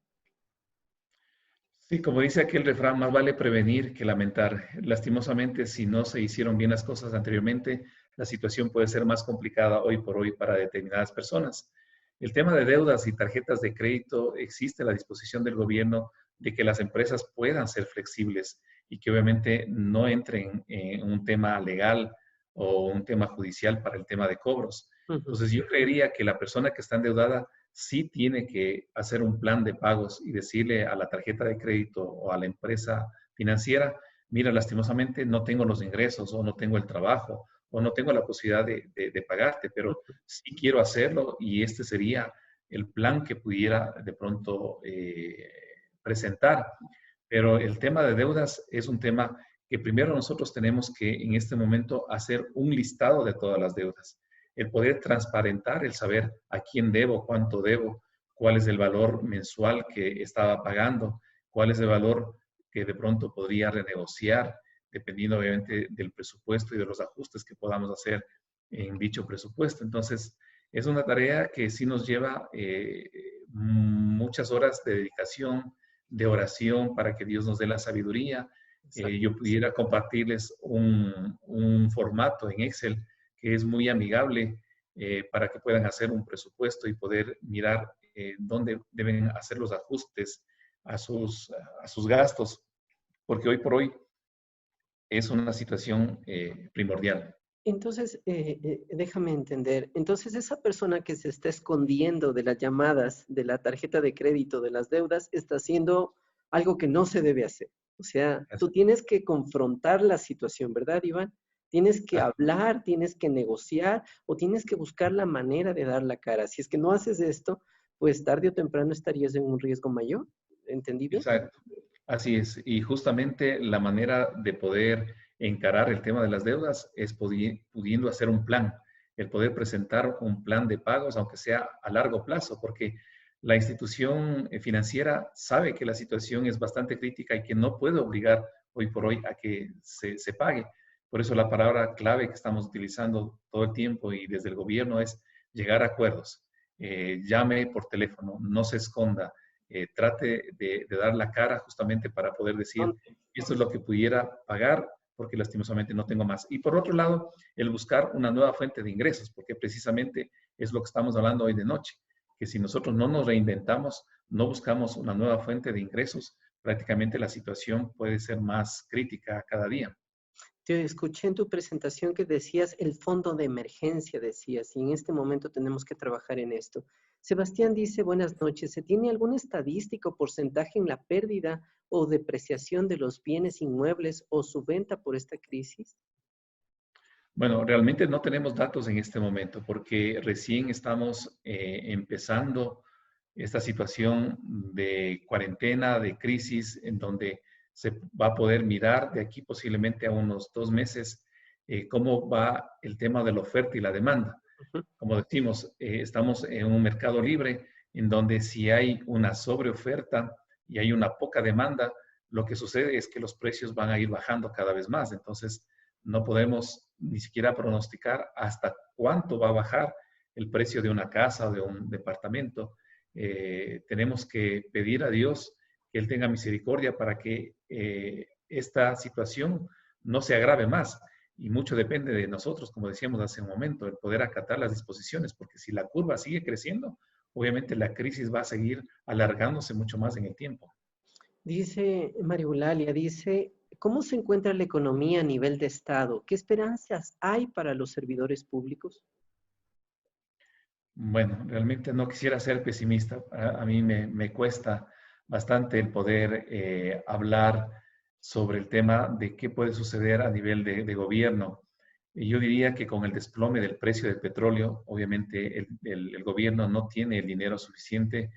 Sí, como dice aquel refrán, más vale prevenir que lamentar. Lastimosamente, si no se hicieron bien las cosas anteriormente, la situación puede ser más complicada hoy por hoy para determinadas personas. El tema de deudas y tarjetas de crédito, existe la disposición del gobierno de que las empresas puedan ser flexibles y que obviamente no entren en un tema legal o un tema judicial para el tema de cobros. Ujú. Entonces, yo creería que la persona que está endeudada sí tiene que hacer un plan de pagos y decirle a la tarjeta de crédito o a la empresa financiera, mira, lastimosamente no tengo los ingresos o no tengo el trabajo o no tengo la posibilidad de pagarte, pero sí quiero hacerlo y este sería el plan que pudiera de pronto presentar. Pero el tema de deudas es un tema que primero nosotros tenemos que en este momento hacer un listado de todas las deudas. El poder transparentar, el saber a quién debo, cuánto debo, cuál es el valor mensual que estaba pagando, cuál es el valor que de pronto podría renegociar, dependiendo obviamente del presupuesto y de los ajustes que podamos hacer en dicho presupuesto. Entonces, es una tarea que sí nos lleva muchas horas de dedicación, de oración para que Dios nos dé la sabiduría. Exacto. Yo pudiera compartirles un formato en Excel que es muy amigable para que puedan hacer un presupuesto y poder mirar dónde deben hacer los ajustes a sus gastos, porque hoy por hoy es una situación primordial. Entonces, déjame entender. Entonces, esa persona que se está escondiendo de las llamadas, de la tarjeta de crédito, de las deudas, está haciendo algo que no se debe hacer. O sea, tú tienes que confrontar la situación, ¿verdad, Iván? Tienes que hablar, tienes que negociar o tienes que buscar la manera de dar la cara. Si es que no haces esto, pues tarde o temprano estarías en un riesgo mayor. ¿Entendí bien? Exacto. Así es. Y justamente la manera de poder encarar el tema de las deudas es pudiendo hacer un plan, el poder presentar un plan de pagos, aunque sea a largo plazo, porque la institución financiera sabe que la situación es bastante crítica y que no puede obligar hoy por hoy a que se pague. Por eso la palabra clave que estamos utilizando todo el tiempo y desde el gobierno es llegar a acuerdos. Llame por teléfono, no se esconda, trate de dar la cara justamente para poder decir, esto es lo que pudiera pagar porque lastimosamente no tengo más. Y por otro lado, el buscar una nueva fuente de ingresos, porque precisamente es lo que estamos hablando hoy de noche, que si nosotros no nos reinventamos, no buscamos una nueva fuente de ingresos, prácticamente la situación puede ser más crítica cada día. Te escuché en tu presentación que decías el fondo de emergencia, decías, y en este momento tenemos que trabajar en esto. Sebastián dice, buenas noches, ¿se tiene algún estadístico o porcentaje en la pérdida o depreciación de los bienes inmuebles o su venta por esta crisis? Bueno, realmente no tenemos datos en este momento porque recién estamos empezando esta situación de cuarentena, de crisis, en donde se va a poder mirar de aquí posiblemente a unos 2 meses cómo va el tema de la oferta y la demanda. Ujú. Como decimos, estamos en un mercado libre en donde si hay una sobreoferta y hay una poca demanda, lo que sucede es que los precios van a ir bajando cada vez más. Entonces, no podemos ni siquiera pronosticar hasta cuánto va a bajar el precio de una casa o de un departamento. Tenemos que pedir a Dios que Él tenga misericordia para que esta situación no se agrave más. Y mucho depende de nosotros, como decíamos hace un momento, el poder acatar las disposiciones, porque si la curva sigue creciendo, obviamente la crisis va a seguir alargándose mucho más en el tiempo. Dice María Eulalia, dice, ¿cómo se encuentra la economía a nivel de Estado? ¿Qué esperanzas hay para los servidores públicos? Bueno, realmente no quisiera ser pesimista. A mí me cuesta bastante el poder hablar sobre el tema de qué puede suceder a nivel de gobierno. Y yo diría que con el desplome del precio del petróleo, obviamente el gobierno no tiene el dinero suficiente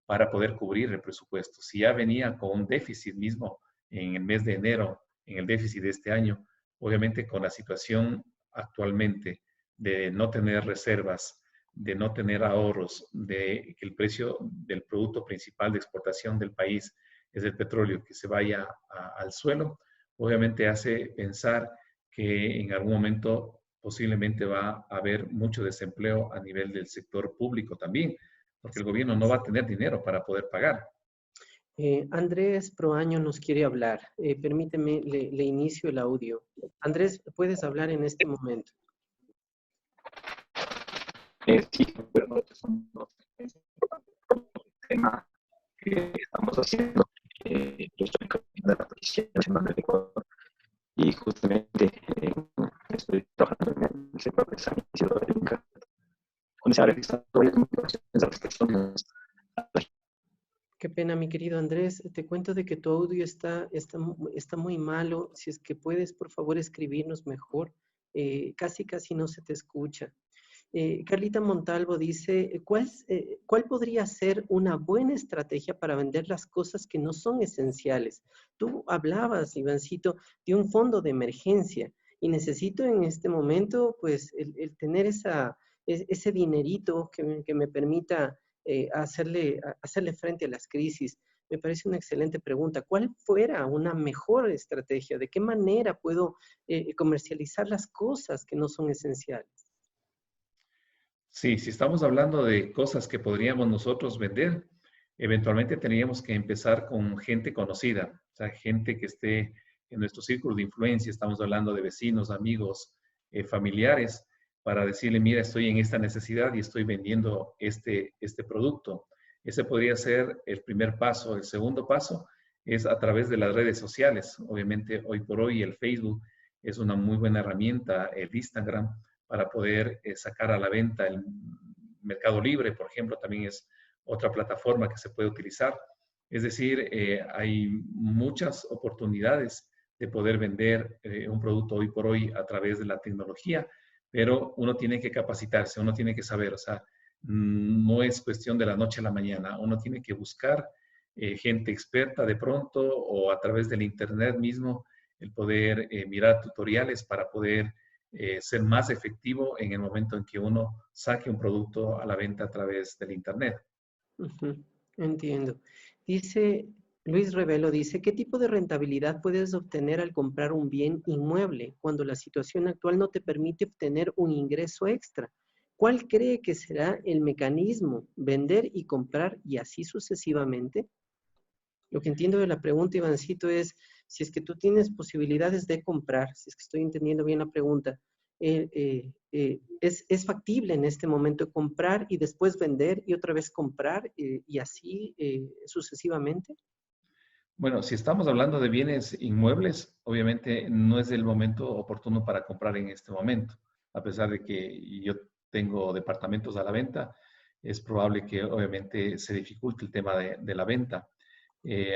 para poder cubrir el presupuesto. Si ya venía con un déficit mismo en el mes de enero, en el déficit de este año, obviamente con la situación actualmente de no tener reservas, de no tener ahorros, de que el precio del producto principal de exportación del país es el petróleo, que se vaya al suelo, obviamente hace pensar que en algún momento posiblemente va a haber mucho desempleo a nivel del sector público también, porque el gobierno no va a tener dinero para poder pagar. Andrés Proaño nos quiere hablar. Permíteme, le inicio el audio. Andrés, puedes hablar en este momento. Sí, pero es un tema que estamos haciendo. Yo estoy en la Policía Nacional del Ecuador y justamente estoy trabajando en el sector de San Isidro de Inca, donde se ha realizado varias motivaciones a las personas. Qué pena, mi querido Andrés. Te cuento de que tu audio está muy malo. Si es que puedes, por favor, escribirnos mejor. Casi no se te escucha. Carlita Montalvo dice, ¿cuál podría ser una buena estrategia para vender las cosas que no son esenciales? Tú hablabas, Ivancito, de un fondo de emergencia y necesito en este momento, pues, el tener ese dinerito que me permita hacerle frente a las crisis. Me parece una excelente pregunta. ¿Cuál fuera una mejor estrategia? ¿De qué manera puedo comercializar las cosas que no son esenciales? Sí, si estamos hablando de cosas que podríamos nosotros vender, eventualmente tendríamos que empezar con gente conocida, o sea, gente que esté en nuestro círculo de influencia. Estamos hablando de vecinos, amigos, familiares, para decirle, mira, estoy en esta necesidad y estoy vendiendo este producto. Ese podría ser el primer paso. El segundo paso es a través de las redes sociales. Obviamente, hoy por hoy el Facebook es una muy buena herramienta, el Instagram, para poder sacar a la venta. El Mercado Libre, por ejemplo, también es otra plataforma que se puede utilizar. Es decir, hay muchas oportunidades de poder vender un producto hoy por hoy a través de la tecnología, pero uno tiene que capacitarse, uno tiene que saber, o sea, no es cuestión de la noche a la mañana, uno tiene que buscar gente experta de pronto o a través del internet mismo, el poder mirar tutoriales para poder ser más efectivo en el momento en que uno saque un producto a la venta a través del internet. Entiendo. Dice, Luis Revelo dice, ¿qué tipo de rentabilidad puedes obtener al comprar un bien inmueble cuando la situación actual no te permite obtener un ingreso extra? ¿Cuál cree que será el mecanismo? ¿Vender y comprar y así sucesivamente? Lo que entiendo de la pregunta, Ivancito, es si es que tú tienes posibilidades de comprar, si es que estoy entendiendo bien la pregunta, ¿es factible en este momento comprar y después vender y otra vez comprar y así sucesivamente? Bueno, si estamos hablando de bienes inmuebles, obviamente no es el momento oportuno para comprar en este momento. A pesar de que yo tengo departamentos a la venta, es probable que obviamente se dificulte el tema de la venta.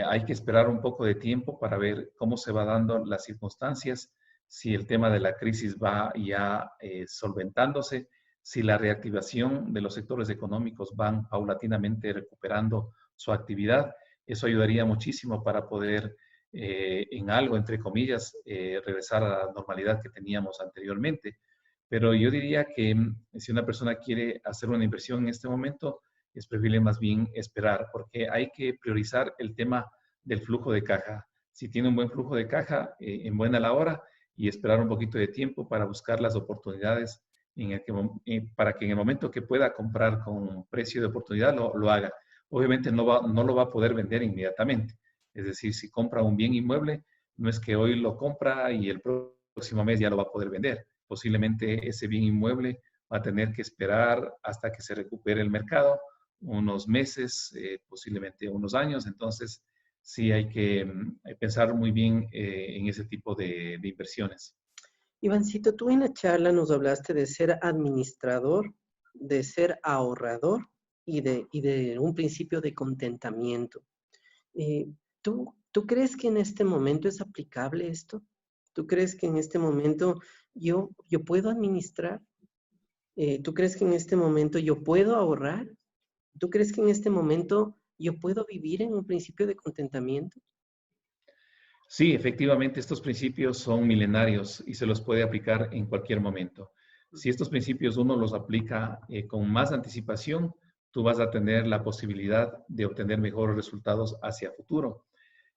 Hay que esperar un poco de tiempo para ver cómo se va dando las circunstancias, si el tema de la crisis va ya solventándose, si la reactivación de los sectores económicos van paulatinamente recuperando su actividad. Eso ayudaría muchísimo para poder, en algo, entre comillas, regresar a la normalidad que teníamos anteriormente. Pero yo diría que si una persona quiere hacer una inversión en este momento, es preferible más bien esperar, porque hay que priorizar el tema del flujo de caja. Si tiene un buen flujo de caja, en buena la hora, y esperar un poquito de tiempo para buscar las oportunidades para que en el momento que pueda comprar con precio de oportunidad lo haga. Obviamente no lo va a poder vender inmediatamente. Es decir, si compra un bien inmueble, no es que hoy lo compra y el próximo mes ya lo va a poder vender. Posiblemente ese bien inmueble va a tener que esperar hasta que se recupere el mercado, unos meses, posiblemente unos años. Entonces, sí hay que pensar muy bien en ese tipo de inversiones. Ivancito, tú en la charla nos hablaste de ser administrador, de ser ahorrador y de un principio de contentamiento. ¿Tú crees que en este momento es aplicable esto? ¿Tú crees que en este momento yo puedo administrar? ¿Tú crees que en este momento yo puedo ahorrar? ¿Tú crees que en este momento yo puedo vivir en un principio de contentamiento? Sí, efectivamente, estos principios son milenarios y se los puede aplicar en cualquier momento. Si estos principios uno los aplica con más anticipación, tú vas a tener la posibilidad de obtener mejores resultados hacia futuro.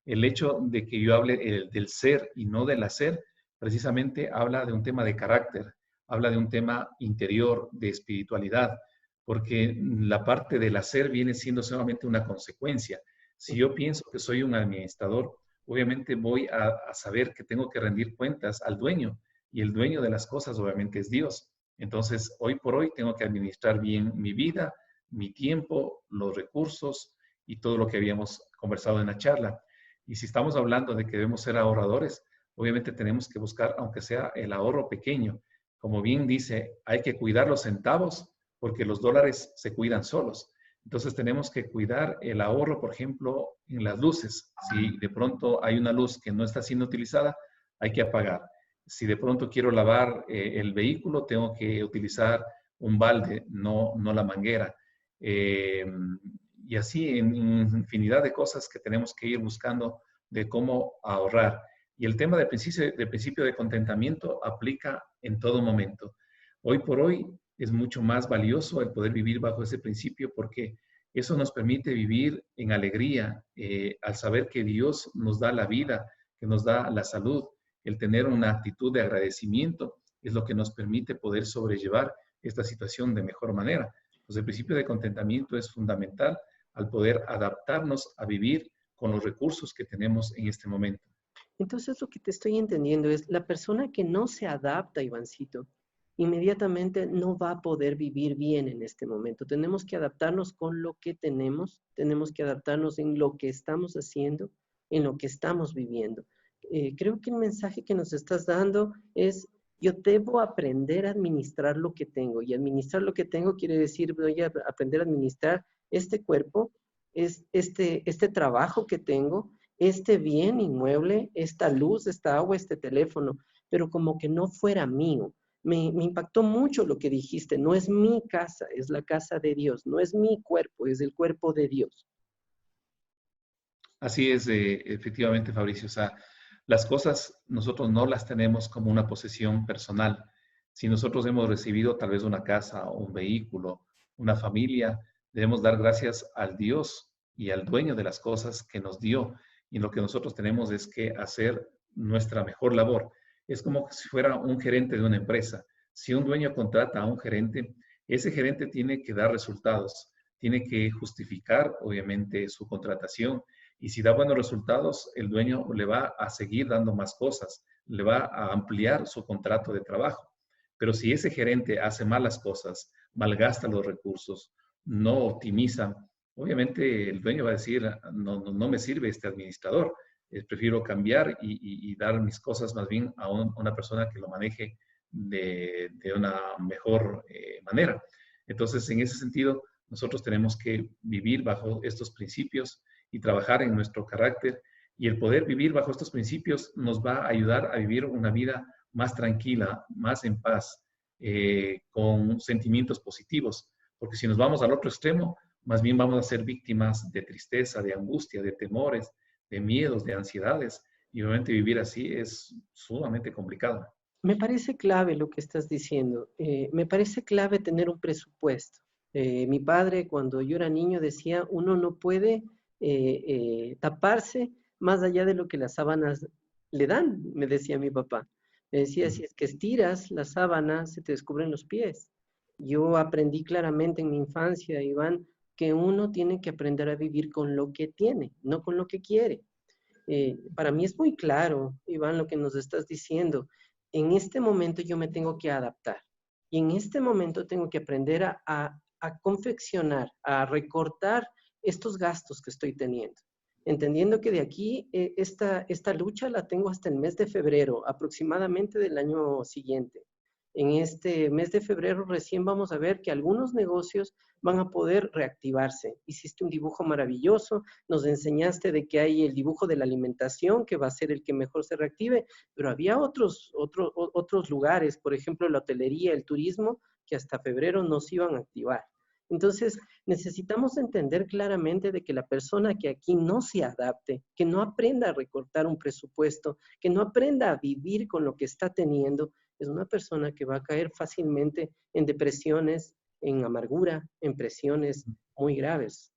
El hecho de que yo hable del ser y no del hacer, precisamente habla de un tema de carácter, habla de un tema interior, de espiritualidad, porque la parte del hacer viene siendo solamente una consecuencia. Si yo pienso que soy un administrador, obviamente voy a saber que tengo que rendir cuentas al dueño, y el dueño de las cosas obviamente es Dios. Entonces, hoy por hoy tengo que administrar bien mi vida, mi tiempo, los recursos y todo lo que habíamos conversado en la charla. Y si estamos hablando de que debemos ser ahorradores, obviamente tenemos que buscar, aunque sea el ahorro pequeño. Como bien dice, hay que cuidar los centavos porque los dólares se cuidan solos. Entonces tenemos que cuidar el ahorro, por ejemplo, en las luces. Si de pronto hay una luz que no está siendo utilizada, hay que apagar. Si de pronto quiero lavar el vehículo, tengo que utilizar un balde, no la manguera. Y así en infinidad de cosas que tenemos que ir buscando de cómo ahorrar. Y el tema del principio de contentamiento aplica en todo momento. Hoy por hoy es mucho más valioso el poder vivir bajo ese principio porque eso nos permite vivir en alegría, al saber que Dios nos da la vida, que nos da la salud. El tener una actitud de agradecimiento es lo que nos permite poder sobrellevar esta situación de mejor manera. Pues el principio de contentamiento es fundamental al poder adaptarnos a vivir con los recursos que tenemos en este momento. Entonces lo que te estoy entendiendo es la persona que no se adapta, Ivancito, inmediatamente no va a poder vivir bien en este momento. Tenemos que adaptarnos con lo que tenemos que adaptarnos en lo que estamos haciendo, en lo que estamos viviendo. Creo que el mensaje que nos estás dando es, yo debo aprender a administrar lo que tengo, y administrar lo que tengo quiere decir, voy a aprender a administrar este cuerpo, este trabajo que tengo, este bien inmueble, esta luz, esta agua, este teléfono, pero como que no fuera mío. Me impactó mucho lo que dijiste, no es mi casa, es la casa de Dios, no es mi cuerpo, es el cuerpo de Dios. Así es, efectivamente, Fabricio. O sea, las cosas nosotros no las tenemos como una posesión personal. Si nosotros hemos recibido tal vez una casa o un vehículo, una familia, debemos dar gracias al Dios y al dueño de las cosas que nos dio. Y lo que nosotros tenemos es que hacer nuestra mejor labor. Es como si fuera un gerente de una empresa. Si un dueño contrata a un gerente, ese gerente tiene que dar resultados, tiene que justificar, obviamente, su contratación. Y si da buenos resultados, el dueño le va a seguir dando más cosas, le va a ampliar su contrato de trabajo. Pero si ese gerente hace malas cosas, malgasta los recursos, no optimiza, obviamente el dueño va a decir, no me sirve este administrador, prefiero cambiar y dar mis cosas más bien a una persona que lo maneje de una mejor manera. Entonces, en ese sentido, nosotros tenemos que vivir bajo estos principios y trabajar en nuestro carácter, y el poder vivir bajo estos principios nos va a ayudar a vivir una vida más tranquila, más en paz, con sentimientos positivos, porque si nos vamos al otro extremo, más bien vamos a ser víctimas de tristeza, de angustia, de temores, de miedos, de ansiedades, y obviamente vivir así es sumamente complicado. Me parece clave lo que estás diciendo. Me parece clave tener un presupuesto. Mi padre, cuando yo era niño, decía, uno no puede taparse más allá de lo que las sábanas le dan, me decía mi papá. Me decía, si es que estiras la sábana, se te descubren los pies. Yo aprendí claramente en mi infancia, Iván, que uno tiene que aprender a vivir con lo que tiene, no con lo que quiere. Para mí es muy claro, Iván, lo que nos estás diciendo. En este momento yo me tengo que adaptar y en este momento tengo que aprender a confeccionar, a recortar estos gastos que estoy teniendo. Entendiendo que de aquí esta lucha la tengo hasta el mes de febrero, aproximadamente del año siguiente. En este mes de febrero recién vamos a ver que algunos negocios van a poder reactivarse. Hiciste un dibujo maravilloso, nos enseñaste de que hay el dibujo de la alimentación, que va a ser el que mejor se reactive, pero había otros lugares, por ejemplo, la hotelería, el turismo, que hasta febrero no se iban a activar. Entonces, necesitamos entender claramente de que la persona que aquí no se adapte, que no aprenda a recortar un presupuesto, que no aprenda a vivir con lo que está teniendo, es una persona que va a caer fácilmente en depresiones, en amargura, en presiones muy graves.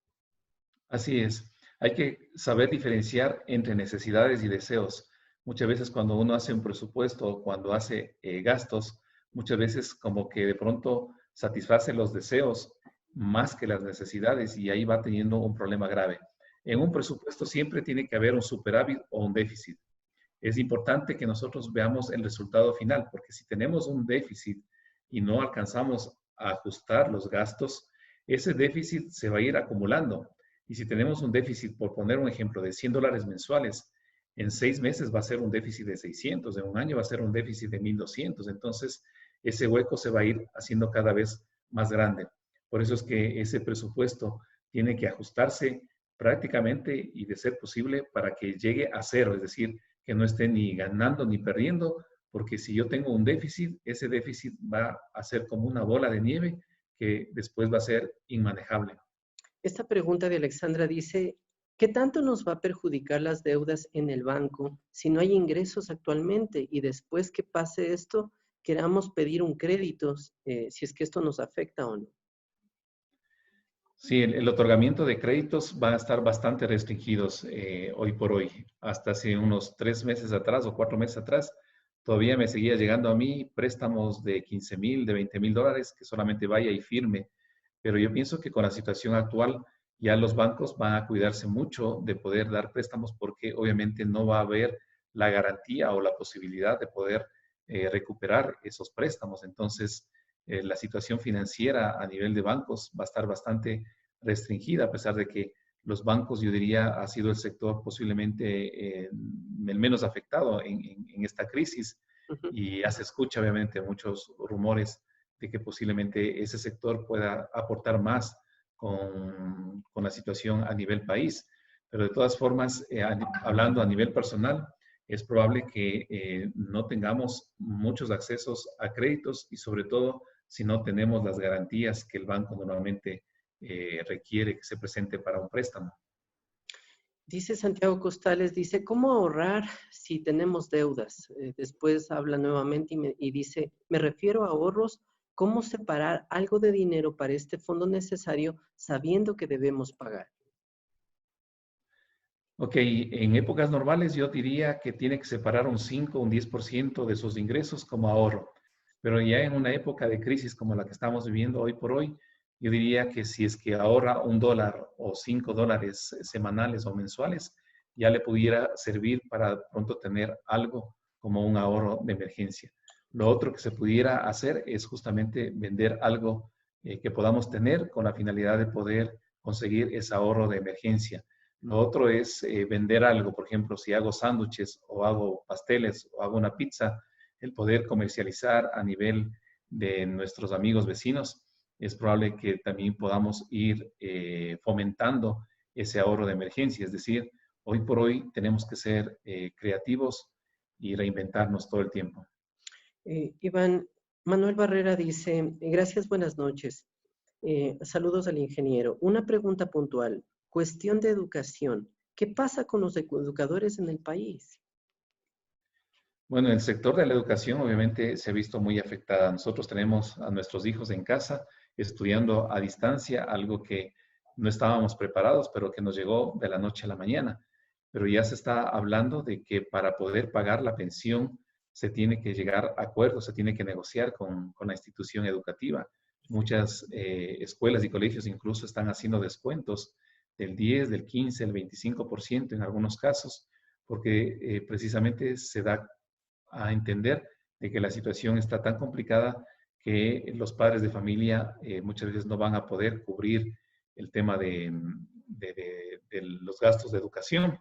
Así es. Hay que saber diferenciar entre necesidades y deseos. Muchas veces cuando uno hace un presupuesto o cuando hace gastos, muchas veces como que de pronto satisface los deseos más que las necesidades y ahí va teniendo un problema grave. En un presupuesto siempre tiene que haber un superávit o un déficit. Es importante que nosotros veamos el resultado final, porque si tenemos un déficit y no alcanzamos a ajustar los gastos, ese déficit se va a ir acumulando. Y si tenemos un déficit, por poner un ejemplo, de $100 mensuales, en 6 meses va a ser un déficit de 600, en un año va a ser un déficit de 1,200. Entonces, ese hueco se va a ir haciendo cada vez más grande. Por eso es que ese presupuesto tiene que ajustarse prácticamente y de ser posible para que llegue a cero, es decir, que no esté ni ganando ni perdiendo, porque si yo tengo un déficit, ese déficit va a ser como una bola de nieve que después va a ser inmanejable. Esta pregunta de Alexandra dice, ¿qué tanto nos va a perjudicar las deudas en el banco si no hay ingresos actualmente y después que pase esto, queramos pedir un crédito, si es que esto nos afecta o no? Sí, el otorgamiento de créditos van a estar bastante restringidos hoy por hoy. Hasta hace unos 3 meses atrás o 4 meses atrás, todavía me seguía llegando a mí préstamos de 15,000, de 20,000 dólares, que solamente vaya y firme. Pero yo pienso que con la situación actual ya los bancos van a cuidarse mucho de poder dar préstamos porque obviamente no va a haber la garantía o la posibilidad de poder recuperar esos préstamos. Entonces, la situación financiera a nivel de bancos va a estar bastante restringida, a pesar de que los bancos, yo diría, ha sido el sector posiblemente el menos afectado en esta crisis. Y ya se escucha, obviamente, muchos rumores de que posiblemente ese sector pueda aportar más con la situación a nivel país. Pero de todas formas, hablando a nivel personal, es probable que no tengamos muchos accesos a créditos y sobre todo si no tenemos las garantías que el banco normalmente requiere que se presente para un préstamo. Dice Santiago Costales, dice, ¿cómo ahorrar si tenemos deudas? Después habla nuevamente y dice, me refiero a ahorros, ¿cómo separar algo de dinero para este fondo necesario sabiendo que debemos pagar? Ok, en épocas normales yo diría que tiene que separar un 5 o un 10% de sus ingresos como ahorro. Pero ya en una época de crisis como la que estamos viviendo hoy por hoy, yo diría que si es que ahorra $1 o $5 semanales o mensuales, ya le pudiera servir para pronto tener algo como un ahorro de emergencia. Lo otro que se pudiera hacer es justamente vender algo que podamos tener con la finalidad de poder conseguir ese ahorro de emergencia. Lo otro es vender algo, por ejemplo, si hago sándwiches o hago pasteles o hago una pizza, el poder comercializar a nivel de nuestros amigos vecinos, es probable que también podamos ir fomentando ese ahorro de emergencia. Es decir, hoy por hoy tenemos que ser creativos y reinventarnos todo el tiempo. Iván, Manuel Barrera dice, gracias, buenas noches. Saludos al ingeniero. Una pregunta puntual. Cuestión de educación. ¿Qué pasa con los educadores en el país? Bueno, el sector de la educación obviamente se ha visto muy afectada. Nosotros tenemos a nuestros hijos en casa estudiando a distancia, algo que no estábamos preparados, pero que nos llegó de la noche a la mañana. Pero ya se está hablando de que para poder pagar la pensión se tiene que llegar a acuerdos, se tiene que negociar con la institución educativa. Muchas escuelas y colegios incluso están haciendo descuentos del 10, del 15, el 25% en algunos casos, porque precisamente se da a entender de que la situación está tan complicada que los padres de familia muchas veces no van a poder cubrir el tema de los gastos de educación.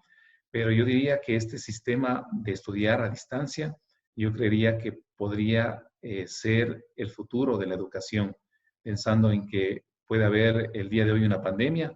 Pero yo diría que este sistema de estudiar a distancia, yo creería que podría ser el futuro de la educación, pensando en que puede haber el día de hoy una pandemia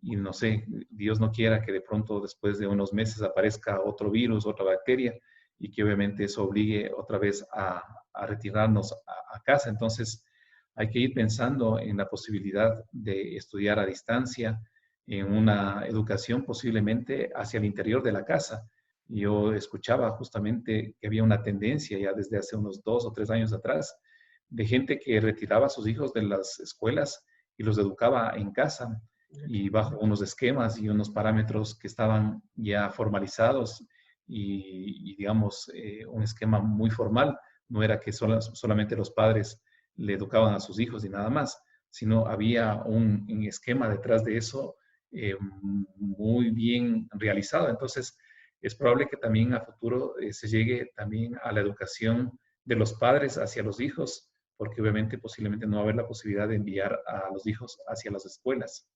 y no sé, Dios no quiera que de pronto después de unos meses aparezca otro virus, otra bacteria, y que obviamente eso obligue otra vez a retirarnos a casa. Entonces, hay que ir pensando en la posibilidad de estudiar a distancia, en una educación posiblemente hacia el interior de la casa. Yo escuchaba justamente que había una tendencia ya desde hace unos 2 o 3 años atrás de gente que retiraba a sus hijos de las escuelas y los educaba en casa y bajo unos esquemas y unos parámetros que estaban ya formalizados y digamos, un esquema muy formal. No era que solamente los padres le educaban a sus hijos y nada más, sino había un esquema detrás de eso muy bien realizado. Entonces, es probable que también a futuro se llegue también a la educación de los padres hacia los hijos, porque obviamente posiblemente no va a haber la posibilidad de enviar a los hijos hacia las escuelas.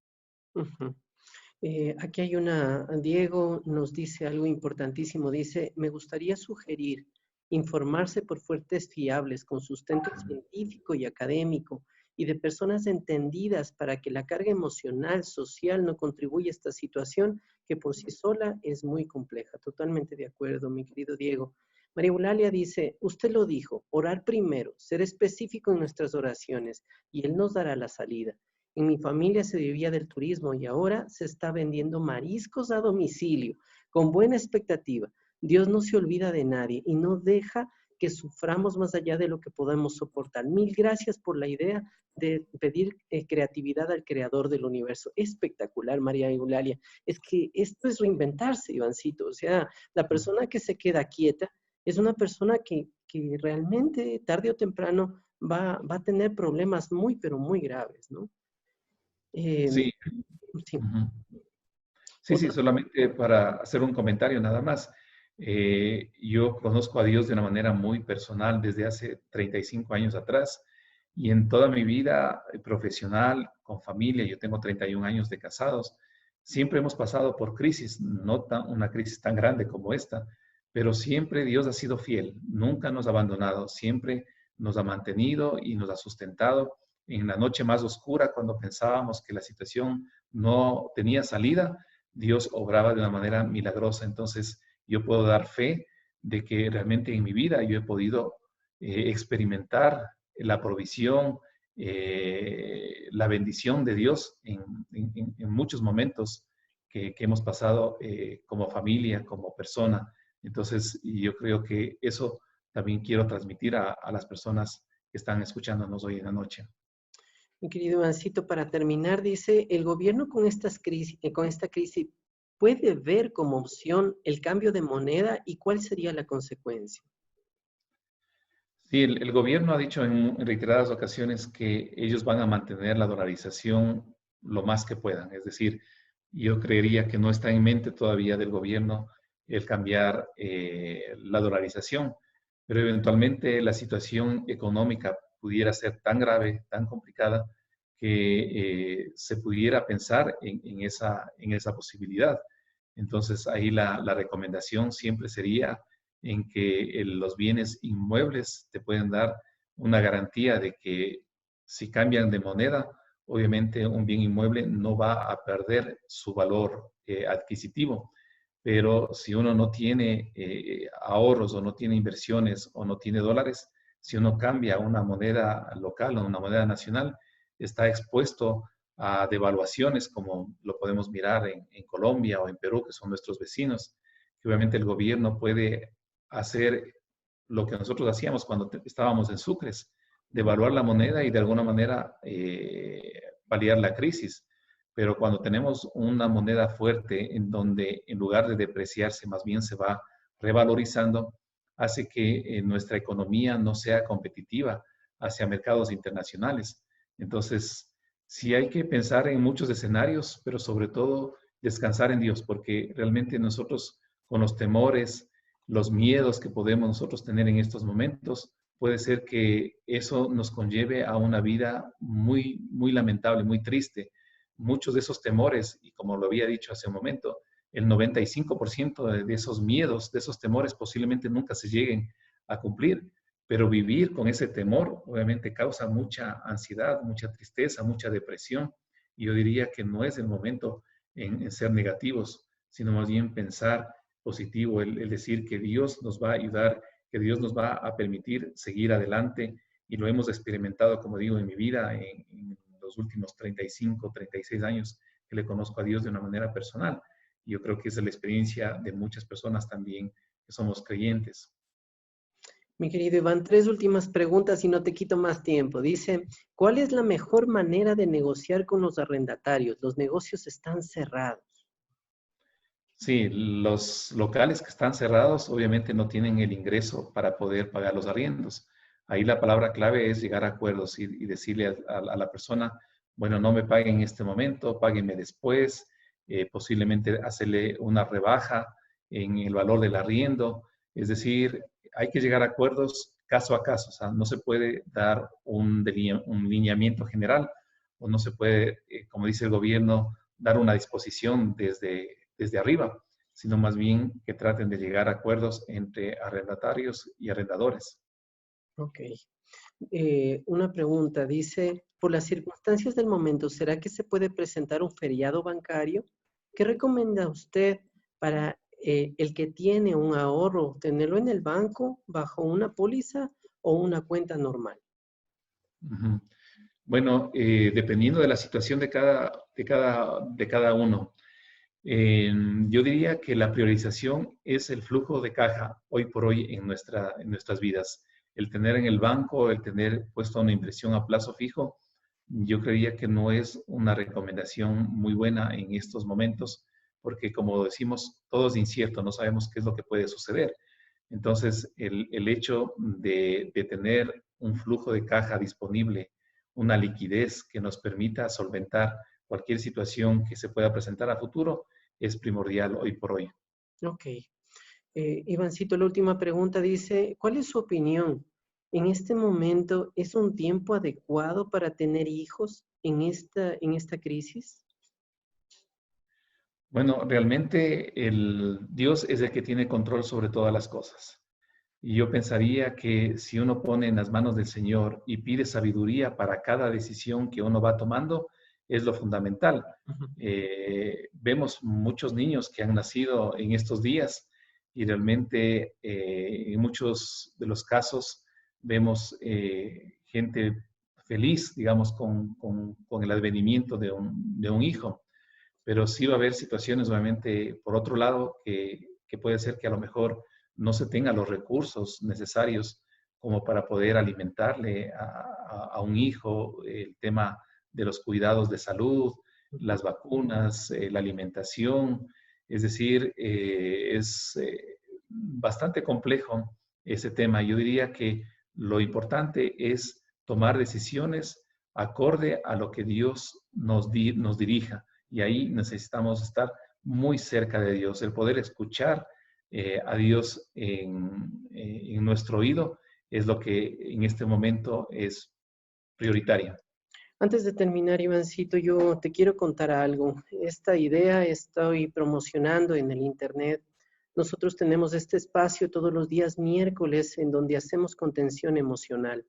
Aquí hay Diego nos dice algo importantísimo, dice, me gustaría sugerir informarse por fuentes fiables con sustento científico y académico y de personas entendidas para que la carga emocional, social no contribuya a esta situación que por sí sola es muy compleja. Totalmente de acuerdo, mi querido Diego. María Eulalia dice, usted lo dijo, orar primero, ser específico en nuestras oraciones y Él nos dará la salida. En mi familia se vivía del turismo y ahora se está vendiendo mariscos a domicilio, con buena expectativa. Dios no se olvida de nadie y no deja que suframos más allá de lo que podemos soportar. Mil gracias por la idea de pedir creatividad al creador del universo. Espectacular, María Eulalia. Es que esto es reinventarse, Ivancito. O sea, la persona que se queda quieta es una persona que realmente tarde o temprano va a tener problemas muy, pero muy graves, ¿no? Sí. Sí. Ujú. Sí, sí, Otra. solamente para hacer un comentario nada más. Yo conozco a Dios de una manera muy personal desde hace 35 años atrás y en toda mi vida profesional, con familia, yo tengo 31 años de casados, siempre hemos pasado por crisis, no una crisis tan grande como esta, pero siempre Dios ha sido fiel, nunca nos ha abandonado, siempre nos ha mantenido y nos ha sustentado. En la noche más oscura, cuando pensábamos que la situación no tenía salida, Dios obraba de una manera milagrosa. Entonces, yo puedo dar fe de que realmente en mi vida yo he podido experimentar la provisión, la bendición de Dios en muchos momentos que hemos pasado como familia, como persona. Entonces, yo creo que eso también quiero transmitir a las personas que están escuchándonos hoy en la noche. Mi querido Ivancito, para terminar, dice, el gobierno con esta crisis puede ver como opción el cambio de moneda y cuál sería la consecuencia. Sí, el gobierno ha dicho en reiteradas ocasiones que ellos van a mantener la dolarización lo más que puedan. Es decir, yo creería que no está en mente todavía del gobierno el cambiar la dolarización, pero eventualmente la situación económica pudiera ser tan grave, tan complicada, que se pudiera pensar en esa posibilidad. Entonces, ahí la recomendación siempre sería en que los bienes inmuebles te pueden dar una garantía de que si cambian de moneda, obviamente un bien inmueble no va a perder su valor adquisitivo. Pero si uno no tiene ahorros o no tiene inversiones o no tiene dólares, si uno cambia una moneda local o una moneda nacional, está expuesto a devaluaciones como lo podemos mirar en Colombia o en Perú, que son nuestros vecinos, que obviamente el gobierno puede hacer lo que nosotros hacíamos cuando estábamos en Sucres, devaluar la moneda y de alguna manera paliar la crisis. Pero cuando tenemos una moneda fuerte en donde en lugar de depreciarse más bien se va revalorizando, hace que nuestra economía no sea competitiva hacia mercados internacionales. Entonces, sí hay que pensar en muchos escenarios, pero sobre todo descansar en Dios, porque realmente nosotros con los temores, los miedos que podemos nosotros tener en estos momentos, puede ser que eso nos conlleve a una vida muy, muy lamentable, muy triste. Muchos de esos temores, y como lo había dicho hace un momento, el 95% de esos miedos, de esos temores posiblemente nunca se lleguen a cumplir, pero vivir con ese temor obviamente causa mucha ansiedad, mucha tristeza, mucha depresión. Y yo diría que no es el momento en ser negativos, sino más bien pensar positivo, el decir que Dios nos va a ayudar, que Dios nos va a permitir seguir adelante y lo hemos experimentado, como digo, en mi vida, en los últimos 35, 36 años que le conozco a Dios de una manera personal. Y yo creo que esa es la experiencia de muchas personas también que somos creyentes. Mi querido Iván, 3 últimas preguntas y no te quito más tiempo. Dice, ¿cuál es la mejor manera de negociar con los arrendatarios? Los negocios están cerrados. Sí, los locales que están cerrados obviamente no tienen el ingreso para poder pagar los arriendos. Ahí la palabra clave es llegar a acuerdos y decirle a la persona, bueno, no me paguen en este momento, páguenme después, posiblemente hacerle una rebaja en el valor del arriendo. Es decir, hay que llegar a acuerdos caso a caso. O sea, no se puede dar un lineamiento general o no se puede, como dice el gobierno, dar una disposición desde arriba, sino más bien que traten de llegar a acuerdos entre arrendatarios y arrendadores. Ok. Una pregunta, dice, por las circunstancias del momento, ¿será que se puede presentar un feriado bancario? ¿Qué recomienda usted para el que tiene un ahorro, tenerlo en el banco bajo una póliza o una cuenta normal? Ujú. Bueno, dependiendo de la situación de cada uno, yo diría que la priorización es el flujo de caja hoy por hoy en en nuestras vidas. El tener en el banco, el tener puesto una inversión a plazo fijo, yo creía que no es una recomendación muy buena en estos momentos, porque como decimos, todo es incierto, no sabemos qué es lo que puede suceder. Entonces, el hecho de tener un flujo de caja disponible, una liquidez que nos permita solventar cualquier situación que se pueda presentar a futuro, es primordial hoy por hoy. Ok. Ivancito, la última pregunta dice, ¿cuál es su opinión? ¿En este momento es un tiempo adecuado para tener hijos en esta crisis? Bueno, realmente el Dios es el que tiene control sobre todas las cosas. Y yo pensaría que si uno pone en las manos del Señor y pide sabiduría para cada decisión que uno va tomando, es lo fundamental. Ujú. Vemos muchos niños que han nacido en estos días y realmente en muchos de los casos vemos gente feliz, digamos, con el advenimiento de un hijo. Pero sí va a haber situaciones, obviamente, por otro lado, que puede ser que a lo mejor no se tengan los recursos necesarios como para poder alimentarle a un hijo, el tema de los cuidados de salud, las vacunas, la alimentación. Es decir, es bastante complejo ese tema. Yo diría que lo importante es tomar decisiones acorde a lo que Dios nos dirija. Y ahí necesitamos estar muy cerca de Dios, el poder escuchar a Dios en nuestro oído es lo que en este momento es prioritario. Antes de terminar, Ivancito, yo te quiero contar algo. Esta idea estoy promocionando en el internet. Nosotros tenemos este espacio todos los días miércoles en donde hacemos contención emocional.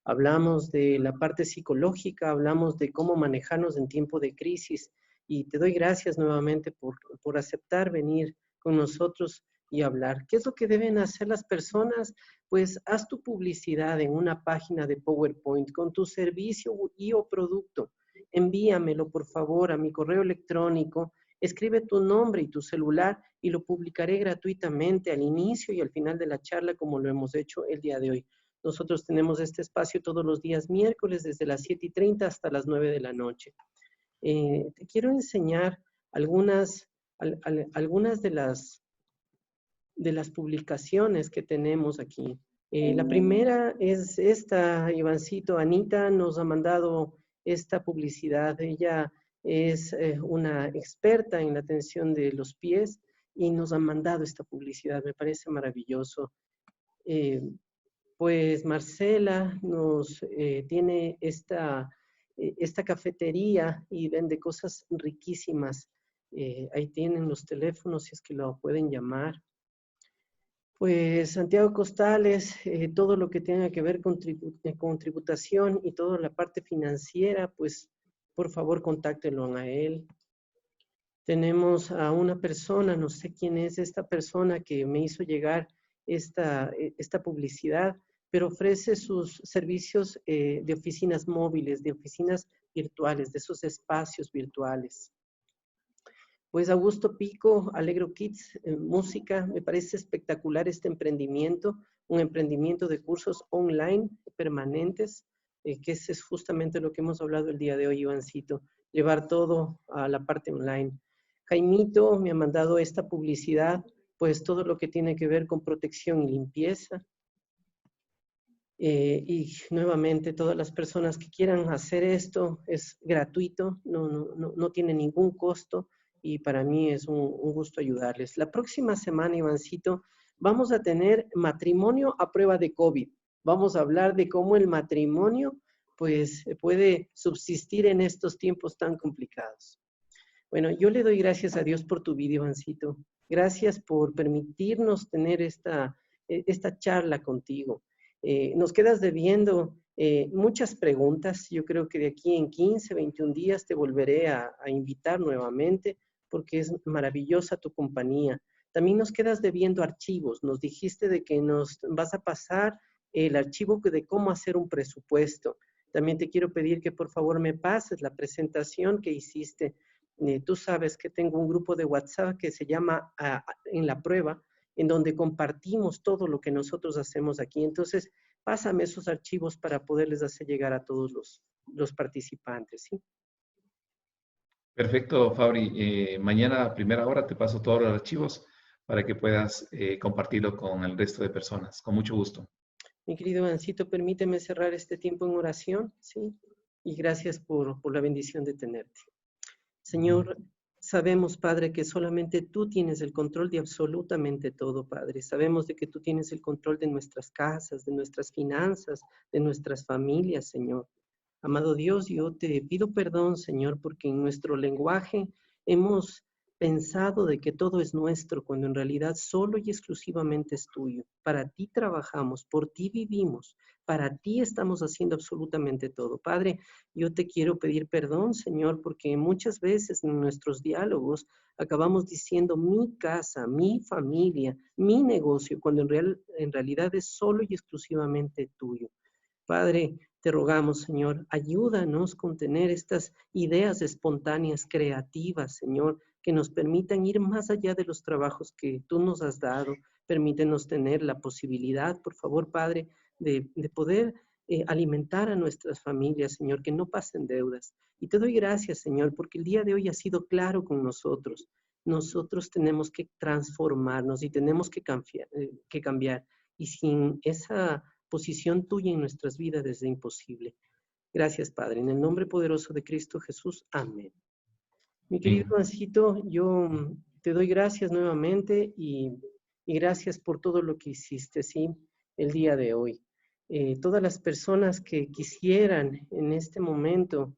Hablamos de la parte psicológica, hablamos de cómo manejarnos en tiempo de crisis y te doy gracias nuevamente por aceptar venir con nosotros y hablar. ¿Qué es lo que deben hacer las personas? Pues haz tu publicidad en una página de PowerPoint con tu servicio y o producto. Envíamelo, por favor, a mi correo electrónico. Escribe tu nombre y tu celular y lo publicaré gratuitamente al inicio y al final de la charla como lo hemos hecho el día de hoy. Nosotros tenemos este espacio todos los días miércoles desde las 7:30 hasta las 9 de la noche. Te quiero enseñar algunas de las publicaciones que tenemos aquí. La primera es esta, Ivancito. Anita nos ha mandado esta publicidad. Ella es una experta en la atención de los pies y nos ha mandado esta publicidad. Me parece maravilloso. Pues Marcela nos tiene esta cafetería y vende cosas riquísimas. Ahí tienen los teléfonos si es que lo pueden llamar. Pues Santiago Costales, todo lo que tenga que ver con tributación y toda la parte financiera, pues por favor contáctenlo a él. Tenemos a una persona, no sé quién es esta persona que me hizo llegar esta publicidad, pero ofrece sus servicios de oficinas móviles, de oficinas virtuales, de esos espacios virtuales. Pues Augusto Pico, Alegro Kids, música, me parece espectacular este emprendimiento, un emprendimiento de cursos online permanentes, que ese es justamente lo que hemos hablado el día de hoy, Ivancito, llevar todo a la parte online. Jaimito me ha mandado esta publicidad, pues todo lo que tiene que ver con protección y limpieza. Y nuevamente, todas las personas que quieran hacer esto es gratuito, no tiene ningún costo y para mí es un gusto ayudarles. La próxima semana, Ivancito, vamos a tener matrimonio a prueba de COVID. Vamos a hablar de cómo el matrimonio pues puede subsistir en estos tiempos tan complicados. Bueno, yo le doy gracias a Dios por tu video, Ivancito. Gracias por permitirnos tener esta charla contigo. Nos quedas debiendo muchas preguntas. Yo creo que de aquí en 15, 21 días te volveré a invitar nuevamente porque es maravillosa tu compañía. También nos quedas debiendo archivos. Nos dijiste de que nos vas a pasar el archivo de cómo hacer un presupuesto. También te quiero pedir que por favor me pases la presentación que hiciste. Tú sabes que tengo un grupo de WhatsApp que se llama En la Prueba, en donde compartimos todo lo que nosotros hacemos aquí. Entonces, pásame esos archivos para poderles hacer llegar a todos los participantes, ¿sí? Perfecto, Fabri. Mañana a primera hora te paso todos los archivos para que puedas compartirlo con el resto de personas. Con mucho gusto. Mi querido Ancito, permíteme cerrar este tiempo en oración, ¿sí? Y gracias por la bendición de tenerte. Señor, sabemos, Padre, que solamente tú tienes el control de absolutamente todo, Padre. Sabemos de que tú tienes el control de nuestras casas, de nuestras finanzas, de nuestras familias, Señor. Amado Dios, yo te pido perdón, Señor, porque en nuestro lenguaje hemos pensado de que todo es nuestro, cuando en realidad solo y exclusivamente es tuyo. Para ti trabajamos, por ti vivimos, para ti estamos haciendo absolutamente todo. Padre, yo te quiero pedir perdón, Señor, porque muchas veces en nuestros diálogos acabamos diciendo mi casa, mi familia, mi negocio, cuando en realidad es solo y exclusivamente tuyo. Padre, te rogamos, Señor, ayúdanos con tener estas ideas espontáneas, creativas, Señor, que nos permitan ir más allá de los trabajos que tú nos has dado. Permítenos tener la posibilidad, por favor, Padre, de poder alimentar a nuestras familias, Señor, que no pasen deudas. Y te doy gracias, Señor, porque el día de hoy ha sido claro con nosotros. Nosotros tenemos que transformarnos y tenemos que cambiar. Y sin esa posición tuya en nuestras vidas es imposible. Gracias, Padre. En el nombre poderoso de Cristo Jesús. Amén. Mi querido Juancito, yo te doy gracias nuevamente y gracias por todo lo que hiciste, ¿sí? El día de hoy. Todas las personas que quisieran en este momento